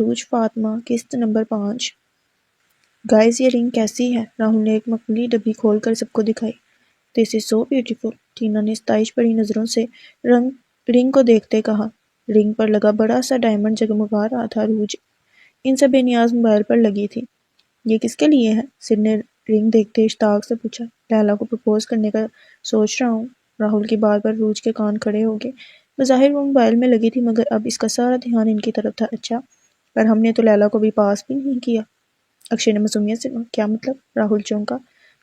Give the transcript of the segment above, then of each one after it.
عروج فاطمہ قسط number 5۔ Guys یہ رنگ کیسی ہے؟ راہل نے ایک معمولی ڈبی کھول کر سب کو دکھائی۔ دس از سو بیوٹیفل، ٹینا نے ستائش بھری نظروں سے رنگ کو دیکھتے کہا۔ رنگ پر لگا بڑا سا ڈائمنڈ جگمگا رہا تھا۔ عروج ان سے بے نیاز موبائل پر لگی تھی۔ یہ کس کے لیے ہے؟ سر نے رنگ دیکھتے اشتیاق سے پوچھا۔ لیلا کو پرپوز کرنے کا سوچ رہا ہوں۔ راہل کی بات پر عروج کے کان کھڑے ہو گئے۔ بظاہر وہ موبائل میں لگی تھی مگر اب اس کا سارا دھیان ان کی طرف تھا۔ اچھا، پر ہم نے تو لیلا کو بھی پاس بھی نہیں کیا۔ اکشے نے معصومیت سے کہا۔ کیا مطلب؟ راہل چونکا۔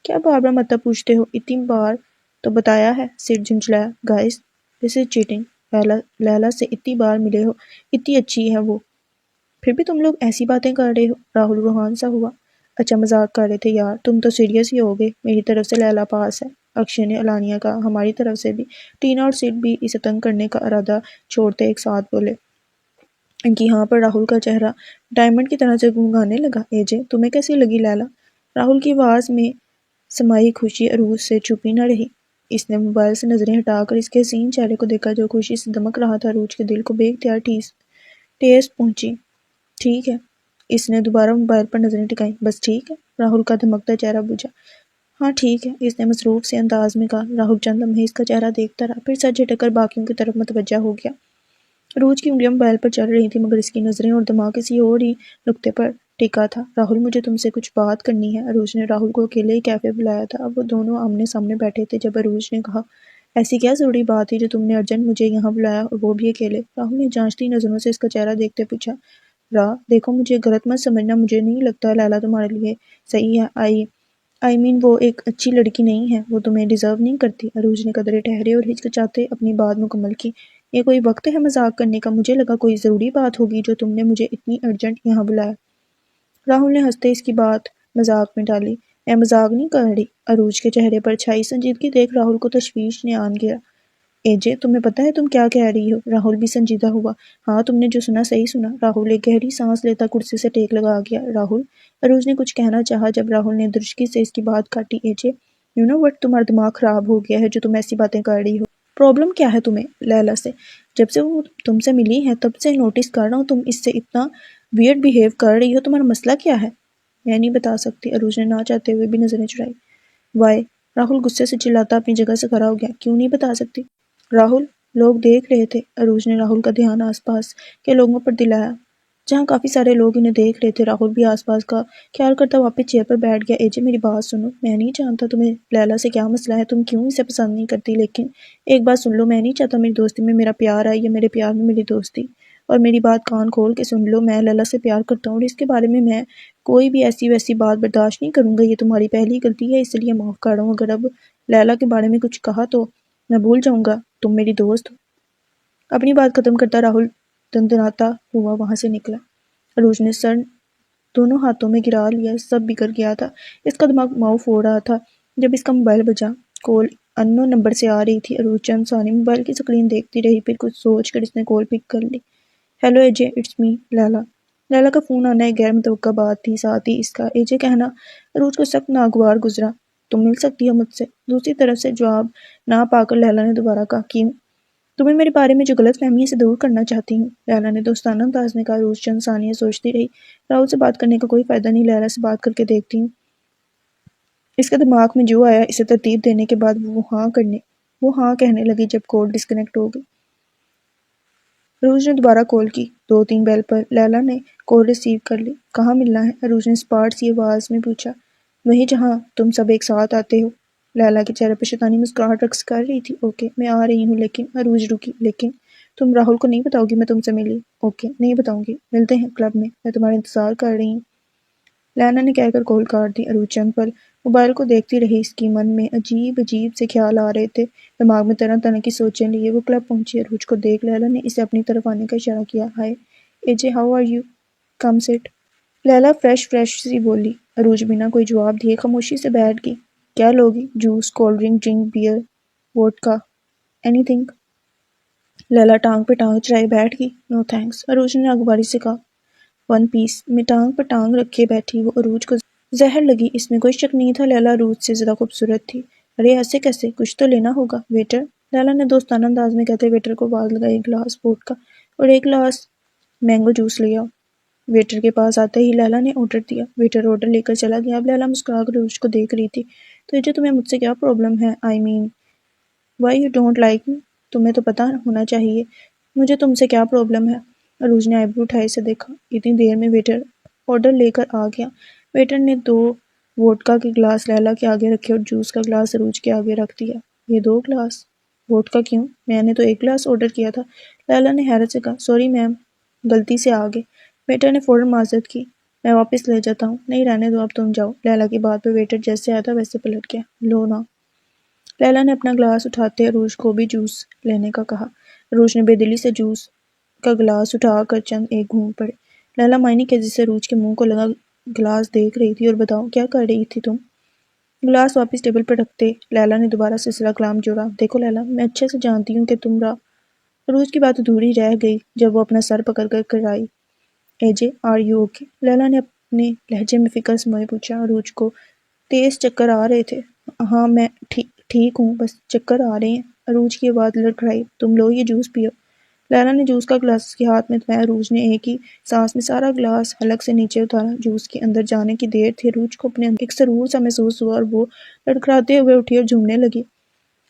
کیا بار بار مطلب پوچھتے ہو؟ اتنی بار تو بتایا ہے، سر جھنجھلایا۔ گائز دس از چیٹنگ، لیلا سے اتنی بار ملے ہو، اتنی اچھی ہے وہ، پھر بھی تم لوگ ایسی باتیں کر رہے ہو۔ راہل روحان سا ہوا۔ اچھا مذاق کر رہے تھے یار، تم تو سیریس ہی ہو گئے۔ میری طرف سے لیلا پاس ہے، اکشے نے علانیہ کہا۔ ہماری طرف سے بھی۔ ٹینا اور سڈ بھی اسے تنگ کرنے کا ارادہ چھوڑتے ایک ساتھ بولے۔ ان کی ہاں پر راہل کا چہرہ ڈائمنڈ کی طرح جگمگانے لگا۔ اے جے تمہیں کیسی لگی لیلا؟ راہل کی آواز میں سمائی خوشی عروج سے چھپی نہ رہی۔ اس نے موبائل سے نظریں ہٹا کر اس کے حسین چہرے کو دیکھا جو خوشی سے دمک رہا تھا۔ عروج کے دل کو بے اختیار ٹھیس پہنچی۔ ٹھیک ہے، اس نے دوبارہ موبائل پر نظریں ٹکائیں۔ بس ٹھیک ہے؟ راہل کا دھمکتا چہرہ بجھا۔ ہاں ٹھیک ہے، اس نے مصروف سے انداز میں کہا۔ راہل چند لمحے اس کا چہرہ دیکھتا رہا، پھر سر جھٹک کر باقیوں کی طرف متوجہ ہو گیا۔ عروج کی انگلیاں موبائل پر چل رہی تھیں مگر اس کی نظریں اور دماغ کسی اور ہی نقطے پر ٹکا تھا۔ راہل مجھے تم سے کچھ بات کرنی ہے۔ عروج نے راہل کو اکیلے کیفے بلایا تھا۔ اب وہ دونوں آمنے سامنے بیٹھے تھے جب عروج نے کہا، ایسی کیا ضروری بات تھی جو تم نے ارجنٹ مجھے یہاں بلایا اور وہ بھی اکیلے؟ راہل نے جانچتی نظروں سے اس کا چہرہ دیکھتے پوچھا۔ دیکھو مجھے غلط مت سمجھنا، مجھے نہیں لگتا لیلا تمہارے لیے صحیح ہے۔ آئی مین وہ ایک اچھی لڑکی نہیں ہے، وہ تمہیں ڈیزرو نہیں کرتی۔ عروج نے قدرے ٹھہرے اور ہچکچاتے اپنی بات مکمل کی۔ یہ کوئی وقت ہے مذاق کرنے کا؟ مجھے لگا کوئی ضروری بات ہوگی جو تم نے مجھے اتنی ارجنٹ یہاں بلایا۔ راہل نے ہنستے اس کی بات مذاق میں ڈالی۔ میں مذاق نہیں کر رہی۔ عروج کے چہرے پر چھائی سنجیدگی دیکھ راہل کو تشویش نے آن گیا۔ اے جے تمہیں پتہ ہے تم کیا کہہ رہی ہو؟ راہل بھی سنجیدہ ہوا۔ ہاں تم نے جو سنا صحیح سنا۔ راہل ایک گہری سانس لیتا کرسی سے ٹیک لگا گیا۔ راہل، عروج نے کچھ کہنا چاہا جب راہل نے درشکی سے اس کی بات کاٹی۔ اے جے یو نو وٹ، تمہارا دماغ خراب ہو گیا ہے جو تم ایسی باتیں کر رہی ہو۔ پرابلم کیا ہے تمہیں لیلا سے؟ جب سے وہ تم سے ملی ہے تب سے نوٹس کر رہا ہوں تم اس سے اتنا ویئرڈ بیہیو کر رہی ہو، تمہارا مسئلہ کیا ہے؟ میں نہیں بتا سکتی۔ عروج نے نہ چاہتے ہوئے بھی نظریں چڑھائی۔ وائی؟ راہل غصے سے چلاتا اپنی جگہ سے کھڑا ہو گیا۔ کیوں نہیں بتا سکتی؟ راہل، لوگ دیکھ رہے تھے۔ عروج نے راہل کا دھیان آس پاس کے لوگوں پر دلایا جہاں کافی سارے لوگ انہیں دیکھ رہے تھے۔ راہل بھی آس پاس کا خیال کرتا واپس چیئر پر بیٹھ گیا۔ اے جے میری بات سنو، میں نہیں جانتا تمہیں لیلا سے کیا مسئلہ ہے، تم کیوں اسے پسند نہیں کرتی، لیکن ایک بات سن لو، میں نہیں چاہتا میری دوستی میں میرا پیار آئے یا میرے پیار میں میری دوستی، اور میری بات کان کھول کے سن لو، میں لیلا سے پیار کرتا ہوں اور اس کے بارے میں کوئی بھی ایسی ویسی بات برداشت نہیں کروں گا۔ یہ تمہاری پہلی غلطی ہے، اس لیے معاف کر رہا ہوں۔ اگر اب لیلا کے بارے میں کچھ کہا تو میں بھول جاؤں گا تم میری دوست ہو۔ اپنی بات ختم کرتا راہل دندناتا ہوا وہاں سے نکلا۔ عروج نے سر دونوں ہاتھوں میں گرا لیا، سب بگڑ گیا تھا۔ اس کا دماغ معاف ہو رہا تھا جب اس کا موبائل بجا۔ کال اننون نمبر سے آ رہی تھی۔ عروج چند ثانیے موبائل کی سکرین دیکھتی رہی، پھر کچھ سوچ کر اس نے کال پک کر لی۔ Hello a J, it's me لیلا۔ لیلا کا فون آنا ایک غیر متوقع بات تھی، ساتھ ہی اس کا اے جے کہنا عروج کو سخت ناگوار گزرا۔ تم مل سکتی ہو مجھ سے؟ دوسری طرف سے جواب نہ پا کر لیلا نے دوبارہ کہا، کیوں؟ تمہیں میرے بارے میں جو غلط فہمی ہے اسے دور کرنا چاہتی ہوں، لیلا نے دوستانہ انداز میں کہا۔ عروج چند ثانیے سوچتی رہی۔ راہل سے بات کرنے کا کوئی فائدہ نہیں، لیلا سے بات کر کے دیکھتی ہوں۔ اس کے دماغ میں جو آیا اسے ترتیب دینے کے بعد وہ ہاں کہنے لگی جب کال ڈسکنیکٹ ہو گئی۔ عروج نے دوبارہ کال کی۔ 2-3 بیل پر لیلا نے کال ریسیو کر لی۔ کہاں ملنا ہے؟ عروج نے اسپاٹ سی آواز میں پوچھا۔ وہیں جہاں تم سب ایک ساتھ آتے ہو۔ لیلا کے چہرے پر شیطانی مسکراہٹ رقص کر رہی تھی۔ اوکے میں آ رہی ہوں، لیکن عروج رکی۔ لیکن تم راہل کو نہیں بتاؤ گی میں تم سے ملی؟ اوکے نہیں بتاؤں گی، ملتے ہیں کلب میں تمہارا انتظار کر رہی ہوں، لیلا نے کہہ کر کال کاٹ دی۔ عروج چند پل موبائل کو دیکھتی رہی، اس کی من میں عجیب سے خیال آ رہے تھے، دماغ میں طرح طرح کی سوچیں لیے وہ کلب پہنچی۔ عروج کو دیکھ لیلا نے اسے اپنی طرف آنے کا اشارہ کیا۔ ہائے اے جے، ہاؤ آر یو، کم سٹ۔ لیلا فریش سی بولی۔ عروج بنا کوئی جواب دیے خاموشی سے بیٹھ گئی۔ کیا لوگی؟ Juice, cold drink, beer, vodka, anything? Laila ٹانگ پہ ٹانگ چڑھائے بیٹھ گئی۔ نو تھینکس، عروج نے ناگواری سے کہا۔ 1 پیس میں ٹانگ پر ٹانگ رکھے بیٹھی وہ عروج کو زہر لگی، اس میں کوئی شک نہیں تھا لیلا عروج سے زیادہ خوبصورت تھی۔ ارے ایسے کیسے، کچھ تو لینا ہوگا ویٹر، لیلا نے دوستانہ انداز میں کہتے ویٹر کو آواز لگائی۔ 1 گلاس ووڈکا اور 1 گلاس مینگو جوس لے آؤ۔ ویٹر کے پاس آتے ہی لیلا نے آرڈر دیا۔ ویٹر آرڈر لے کر چلا گیا۔ اب لیلا مسکرا کر عروج کو دیکھ رہی تھی۔ تو یہ تمہیں مجھ سے کیا پرابلم ہے؟ I mean why you don't like me? تمہیں تو پتہ ہونا چاہیے مجھے تم سے کیا پرابلم ہے۔ عروج نے آئی برو اٹھائے سے دیکھا۔ اتنی دیر میں ویٹر آرڈر لے کر آ گیا۔ ویٹر نے 2 ووڈکا کے گلاس لیلا کے آگے رکھے اور جوس کا گلاس عروج کے آگے رکھ دیا۔ یہ 2 گلاس ووڈکا کیوں؟ میں نے تو 1 گلاس آرڈر کیا تھا۔ لیلا نے حیرت سے کہا۔ سوری میم، غلطی سے آ گئے۔ ویٹر نے فوراً معذرت کی۔ میں واپس لے جاتا ہوں۔ نہیں رہنے دو، اب تم جاؤ۔ لیلا کی بات پہ ویٹر جیسے آیا تھا ویسے پلٹ گیا۔ لو نا۔ لیلا نے اپنا گلاس اٹھاتے عروج کو بھی جوس لینے کا کہا۔ عروج نے بے دلی سے جوس کا گلاس اٹھا کر چند ایک گھونٹ پڑے۔ لیلا معنی کیزی سے عروج کے منہ کو لگا گلاس دیکھ رہی تھی۔ اور بتاؤ کیا کر رہی تھی تم؟ گلاس واپس ٹیبل پر رکھتے لیلا نے دوبارہ سلسلہ کلام جوڑا۔ دیکھو لیلا، میں اچھے سے جانتی ہوں کہ تم عروج کی بات ادھوری رہ گئی جب وہ اپنا سر پکڑ کر کرائی۔ اے جے آر یو اوکے؟ لیلا نے اپنے لہجے میں فکر سموئے پوچھا۔ عروج کو تیز چکر آ رہے تھے۔ ہاں میں ٹھیک ہوں، بس چکر آ رہے ہیں۔ عروج کی آواز لڑکھڑائی۔ تم لو یہ جوس پیو۔ لیلا نے جوس کا گلاس اس کے ہاتھ میں تھمایا۔ عروج نے ایک ہی سانس میں سارا گلاس حلق سے نیچے اتارا۔ جوس کے اندر جانے کی دیر تھی۔ عروج کو اپنے اندر ایک سرور سا محسوس ہوا اور وہ لڑکھڑاتے ہوئے اٹھی اور جھومنے لگی۔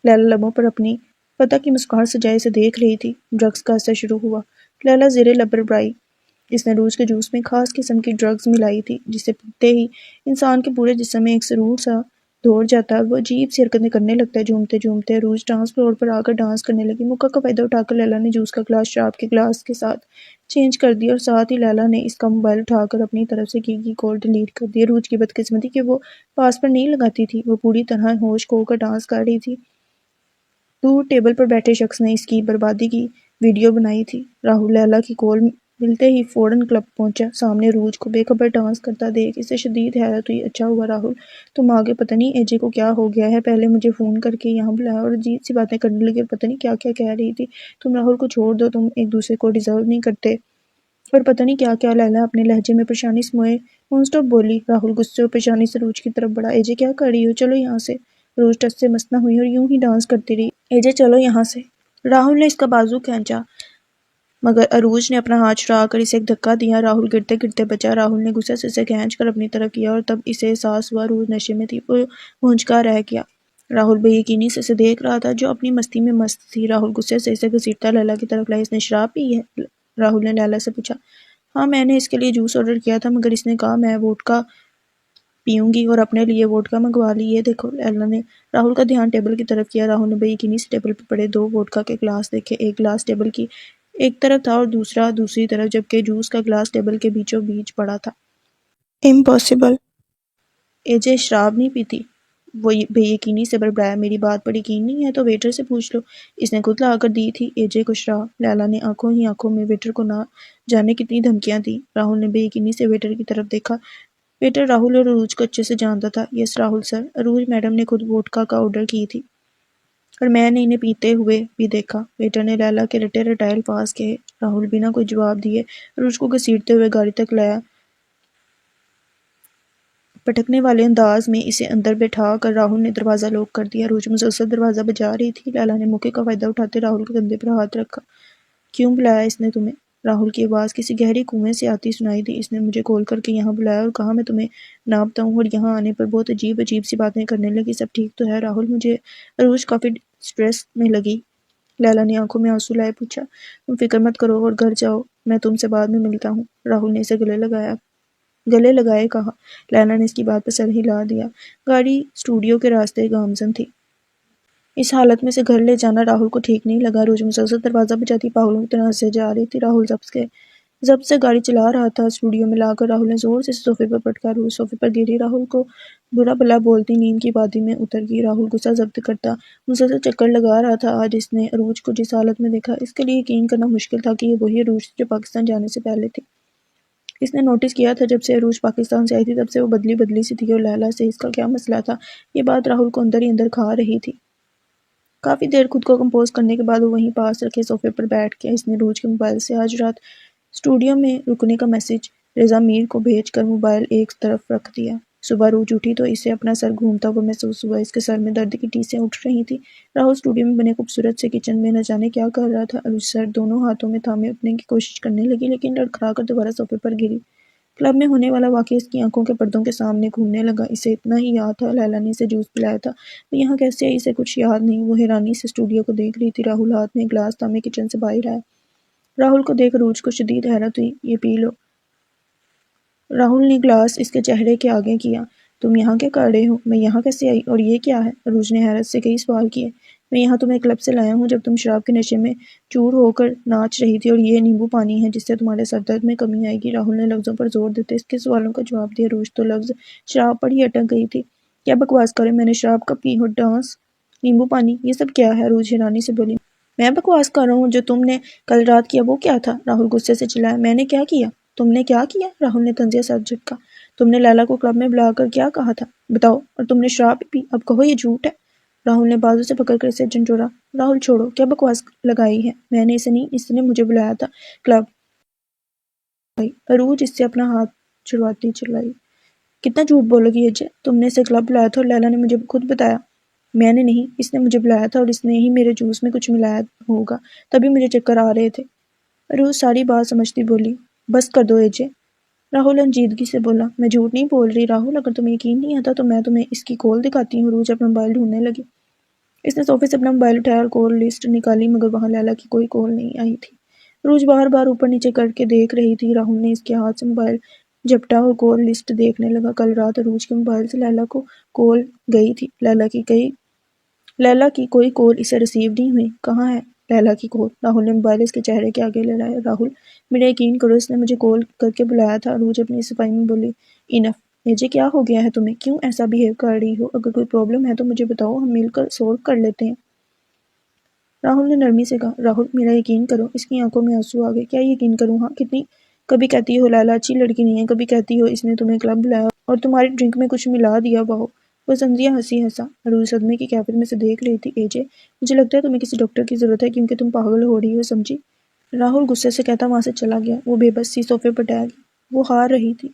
لیلا لبوں پر اپنی فتح کی مسکراہٹ سجائے اسے دیکھ رہی تھی۔ ڈرگس کا اثر شروع ہوا۔ لیلا زیر لب بڑائی۔ اس نے عروج کے جوس میں خاص قسم کی ڈرگس ملائی تھی جسے پیتے ہی انسان کے پورے جسم میں ایک سرور سا دوڑ جاتا ہے اور وہ عجیب سی حرکتیں کرنے لگتا ہے۔ جھومتے جھومتے عروج ڈانس فلور پر آ کر ڈانس کرنے لگی۔ موقع کا فائدہ اٹھا کر لیلا نے جوس کا گلاس شراب کے گلاس کے ساتھ چینج کر دیا اور ساتھ ہی لیلا نے اس کا موبائل اٹھا کر اپنی طرف سے کی کال ڈیلیٹ کر دی۔ عروج کی بدقسمتی کہ وہ پاس پر نہیں لگاتی تھی۔ وہ پوری طرح ہوش کھو کر ڈانس کر رہی تھی۔ دور ٹیبل پر بیٹھے شخص نے اس کی بربادی کی ویڈیو بنائی تھی۔ راہل لیلا کی کال ملتے ہی فوراً کلب پہنچا۔ سامنے عروج کو بے خبر ڈانس کرتا دیکھ اسے شدید حیرت ہوئی۔ اچھا ہوا راہل تم آگے، پتہ نہیں اے جے کو کیا ہو گیا ہے، پہلے مجھے فون کر کے یہاں بلایا اور عجیب سی باتیں کرنے لگی اور پتہ نہیں کیا کیا کہہ رہی تھی۔ تم راہل کو چھوڑ دو، تم ایک دوسرے کو ڈیزرو نہیں کرتے اور پتہ نہیں کیا کیا۔ لیلا اپنے لہجے میں پریشانی سموئے نون اسٹاپ بولی۔ راہل غصے اور پریشانی سے عروج کی طرف بڑھا۔ اے جے کیا کر رہی ہو؟ چلو یہاں سے۔ عروج ٹس سے مس نہ ہوئی اور یوں ہی ڈانس کرتی رہی۔ اے جے چلو یہاں سے۔ راہل نے اس کا بازو کھینچا مگر عروج نے اپنا ہاتھ چھڑا کر اسے ایک دھکا دیا۔ راہل گرتے گرتے بچا۔ راہل نے غصے سے اسے کھینچ کر اپنی طرف کیا اور تب اسے احساس ہوا عروج نشے میں تھی۔ وہ بھونچکا رہ گیا۔ راہل بے یقینی سے اسے دیکھ رہا تھا جو اپنی مستی میں مست تھی۔ راہل غصے سے اسے گھسیٹتا لیلا کی طرف لایا۔ اس نے شراب پی ہے؟ راہل نے لیلا سے پوچھا۔ ہاں میں نے اس کے لیے جوس آرڈر کیا تھا مگر اس نے کہا میں ووڈکا پیوں گی اور اپنے لیے ووڈکا منگوا لی۔ یہ دیکھو۔ لیلا نے راہل کا دھیان ٹیبل کی طرف کیا۔ راہل نے بے یقینی سے ٹیبل پر پڑے 2 ووڈکا کے گلاس دیکھے۔ ایک گلاس ٹیبل کی ایک طرف تھا اور دوسرا دوسری طرف، جبکہ جوس کا گلاس ٹیبل کے بیچوں بیچ پڑا تھا۔ امپاسبل! اے جے شراب نہیں پیتی؟ وہ بے یقینی سے بڑبڑایا۔ میری بات پر یقین نہیں ہے تو ویٹر سے پوچھ لو، اس نے خود لا کر دی تھی اے جے کو شراب۔ لیلا نے آنکھوں ہی آنکھوں میں ویٹر کو نہ جانے کتنی دھمکیاں دیں۔ راہل نے بے یقینی سے ویٹر کی طرف دیکھا۔ ویٹر راہل اور عروج کو اچھے سے جانتا تھا۔ یس راہل سر، عروج میڈم نے خود ووڈکا کا آرڈر کی تھی اور میں نے انہیں پیتے ہوئے بھی دیکھا۔ ویٹر نے لیلا کے رٹے رٹائے الفاظ کہے۔ راہل بنا کوئی جواب دیے عروج کو گھسیٹتے ہوئے گاڑی تک لایا۔ پٹکنے والے انداز میں اسے اندر بٹھا کر راہل نے دروازہ لاک کر دیا۔ عروج مسلسل دروازہ بجا رہی تھی۔ لیلا نے موقع کا فائدہ اٹھاتے راہل کے کندھے پر ہاتھ رکھا۔ کیوں بلایا اس نے تمہیں؟ راہل کی آواز کسی گہری کنویں سے آتی سنائی دی۔ اس نے مجھے کال کر کے یہاں بلایا اور کہا میں تمہیں نہ بتاؤں اور یہاں آنے پر بہت عجیب سی باتیں کرنے لگی۔ سب ٹھیک تو ہے راہل؟ مجھے عروج کافی سٹریس میں لگی۔ لیلا نے آنکھوں میں آنسو لائے پوچھا۔ تم فکر مت کرو اور گھر جاؤ، میں تم سے بعد میں ملتا ہوں۔ راہل نے اسے گلے لگائے کہا۔ لیلا نے اس کی بات پر سر ہلا دیا۔ گاڑی اسٹوڈیو کے راستے گامزن تھی۔ اس حالت میں سے گھر لے جانا راہل کو ٹھیک نہیں لگا۔ عروج مسلسل دروازہ بجاتی پاگلوں کی طرح ہنسے جا رہی تھی۔ راہل ضبط سے گاڑی چلا رہا تھا۔ اسٹوڈیو میں لا کر راہل نے زور سے صوفے پر پٹکا۔ عروج صوفے پر گری، راہل کو برا بھلا بولتی نیند کی وادی میں اتر گئی۔ راہل غصہ ضبط کرتا مسلسل چکر لگا رہا تھا۔ آج اس نے عروج کو جس حالت میں دیکھا اس کے لیے یقین کرنا مشکل تھا کہ یہ وہی عروج تھی جو پاکستان جانے سے پہلے تھی۔ اس نے نوٹس کیا تھا جب سے عروج پاکستان سے آئی تھی تب سے وہ بدلی سی تھی اور لیلا سے اس کا کیا مسئلہ تھا؟ یہ بات راہل کو اندر ہی اندر کھا رہی تھی۔ کافی دیر خود کو کمپوز کرنے کے بعد وہ وہیں پاس رکھے صوفے پر بیٹھ گیا۔ اس نے عروج کے موبائل سے آج رات اسٹوڈیو میں رکنے کا میسج رضا میر کو بھیج کر موبائل ایک طرف رکھ دیا۔ صبح روج اٹھی تو اسے اپنا سر گھومتا ہوا محسوس ہوا۔ اس کے سر میں درد کی ٹیسیں اٹھ رہی تھیں۔ راہل اسٹوڈیو میں بنے خوبصورت سے کچن میں نہ جانے کیا کر رہا تھا۔ اروج سر دونوں ہاتھوں میں تھامے اٹھنے کی کوشش کرنے لگی، لیکن لڑکھڑا کر دوبارہ صوفے پر گری۔ کلب میں ہونے والا واقعہ اس کی آنکھوں کے پردوں کے سامنے گھومنے لگا۔ اسے اتنا ہی یاد تھا لیلا نے اسے جوس پلایا تھا۔ وہ یہاں کیسے آئی اسے کچھ یاد نہیں۔ وہ حیرانی سے اسٹوڈیو کو دیکھ رہی تھی۔ راہل ہاتھ میں گلاس تھامے کچن سے باہر آیا۔ راہل کو دیکھ اروج کو شدید حیرت ہوئی۔ یہ پی لو۔ راہل نے گلاس اس کے چہرے کے آگے کیا۔ تم یہاں کیا کر رہے ہو؟ میں یہاں کیسے آئی؟ اور یہ کیا ہے؟ اروج نے حیرت سے کئی سوال کیے۔ میں یہاں تمہیں کلب سے لایا ہوں جب تم شراب کے نشے میں چور ہو کر ناچ رہی تھی، اور یہ نیمبو پانی ہے جس سے تمہارے سر درد میں کمی آئے گی۔ راہل نے لفظوں پر زور دیتے اس کے سوالوں کا جواب دیا۔ اروج تو لفظ شراب پر ہی اٹک گئی تھی۔ کیا بکواس کرے، میں نے شراب کب پی ہو؟ ڈانس، نیمبو پانی، یہ سب کیا ہے؟ اروج حیرانی سے بولی۔ میں بکواس کر رہا ہوں؟ جو تم نے کل رات کیا وہ کیا تھا؟ راہل غصے سے چلایا۔ میں نے کیا کیا؟ تم نے کیا کیا؟ راہل نے طنزیہ سر جھٹکا۔ تم نے لیلا کو کلب میں بلا کر کیا کہا تھا؟ بتاؤ۔ اور تم نے شراب بھی پی؟ اب کہو یہ جھوٹ ہے۔ راہل نے بازو سے پکڑ کر اسے جھنجھوڑا۔ راہل چھوڑو، کیا بکواس لگائی ہے؟ میں نے اسے نہیں، اس نے مجھے بلایا تھا کلب۔ اروج اس سے اپنا ہاتھ چھڑواتی چلائی۔ کتنا جھوٹ بولو گی اجے؟ تم نے اسے کلب بلایا تھا اور لیلا نے مجھے خود بتایا۔ میں نے نہیں، اس نے مجھے بلایا تھا اور اس نے ہی میرے جوس میں کچھ ملایا ہوگا، تبھی مجھے چکر آ رہے تھے۔ اروج ساری بات سمجھتی بولی۔ بس کر دو اجے۔ راہل انجیدگی سے بولا۔ میں جھوٹ نہیں بول رہی راہل، اگر تمہیں یقین نہیں آتا تو میں تمہیں اس کی کال دکھاتی ہوں۔ اروج اپنا موبائل ڈھونڈنے لگی۔ اس نے صوفے سے اپنا موبائل اٹھایا اور کال لسٹ نکالی، مگر وہاں لیلا کی کوئی کال نہیں آئی تھی۔ اروج بار بار اوپر نیچے کر کے دیکھ رہی تھی۔ راہل نے اس کے ہاتھ سے موبائل جھپٹا اور کال لسٹ دیکھنے لگا۔ کل رات اروج کے موبائل سے لیلا کو کال گئی تھی۔ لیلا کی کوئی کال اسے ریسیو نہیں ہوئی۔ کہاں ہے لیلا کی کال؟ راہل نے موبائل اس کے چہرے کے آگے لے لایا۔ راہل، میرا یقین کرو، اس نے مجھے کال کر کے بلایا تھا۔ اروج اپنی صفائی میں بولی۔ انف اجے، کیا ہو گیا ہے تمہیں؟ کیوں ایسا بیہیو کر رہی ہو؟ اگر کوئی پرابلم ہے تو مجھے بتاؤ، ہم مل کر سولو کر لیتے ہیں۔ راہل نے نرمی سے کہا۔ راہل، میرا یقین کرو۔ اس کی آنکھوں میں آنسو آ گئے۔ کیا یقین کروں؟ ہاں، کبھی کہتی ہو لیلا اچھی لڑکی نہیں ہے، کبھی کہتی ہو اس نے تمہیں کلب بلایا اور تمہاری ڈرنک میں کچھ ملا دیا ہوا ہو۔ وہ طنزیہ ہنسی ہنسا۔ اروج صدمے کی کیفیت میں سے دیکھ رہی تھی۔ اجے، مجھے لگتا ہے تمہیں کسی ڈاکٹر کی ضرورت ہے کیونکہ تم پاگل ہو رہی ہو، سمجھی؟ راہل غصے سے کہتا وہاں سے چلا گیا۔ وہ بے بس سی صوفے پر ٹہل گئی۔ وہ ہار رہی تھی،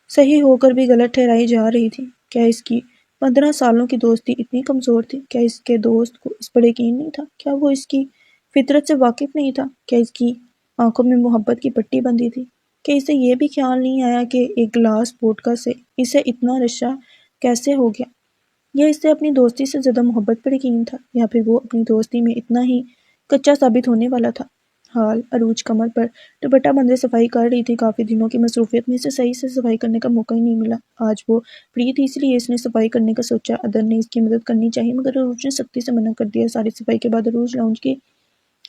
صحیح ہو کر بھی غلط ٹھہرائی جا رہی تھی۔ کیا اس کی 15 سالوں کی دوستی اتنی کمزور تھی؟ کیا اس کے دوست کو اس پر یقین نہیں تھا؟ کیا وہ اس کی فطرت سے واقف نہیں تھا؟ کیا اس کی آنکھوں میں محبت کی پٹی بندھی تھی؟ کہ اسے یہ بھی خیال نہیں آیا کہ ایک گلاس ووڈکا سے اسے اتنا نشہ کیسے ہو گیا؟ یا اسے اپنی دوستی سے زیادہ محبت پر یقین تھا، یا پھر وہ اپنی دوستی میں اتنا ہی کچا ثابت ہونے والا تھا؟ حال اروج کمر پر دوپٹہ بندھے صفائی کر رہی تھی۔ کافی دنوں کی مصروفیت میں اسے صحیح سے صفائی کرنے کا موقع ہی نہیں ملا۔ آج وہ فری تھی، اس لیے اس نے صفائی کرنے کا سوچا۔ ادر نے اس کی مدد کرنی چاہی، مگر اروج نے سختی سے منع کر دیا۔ ساری صفائی کے بعد اروج لاؤنج کی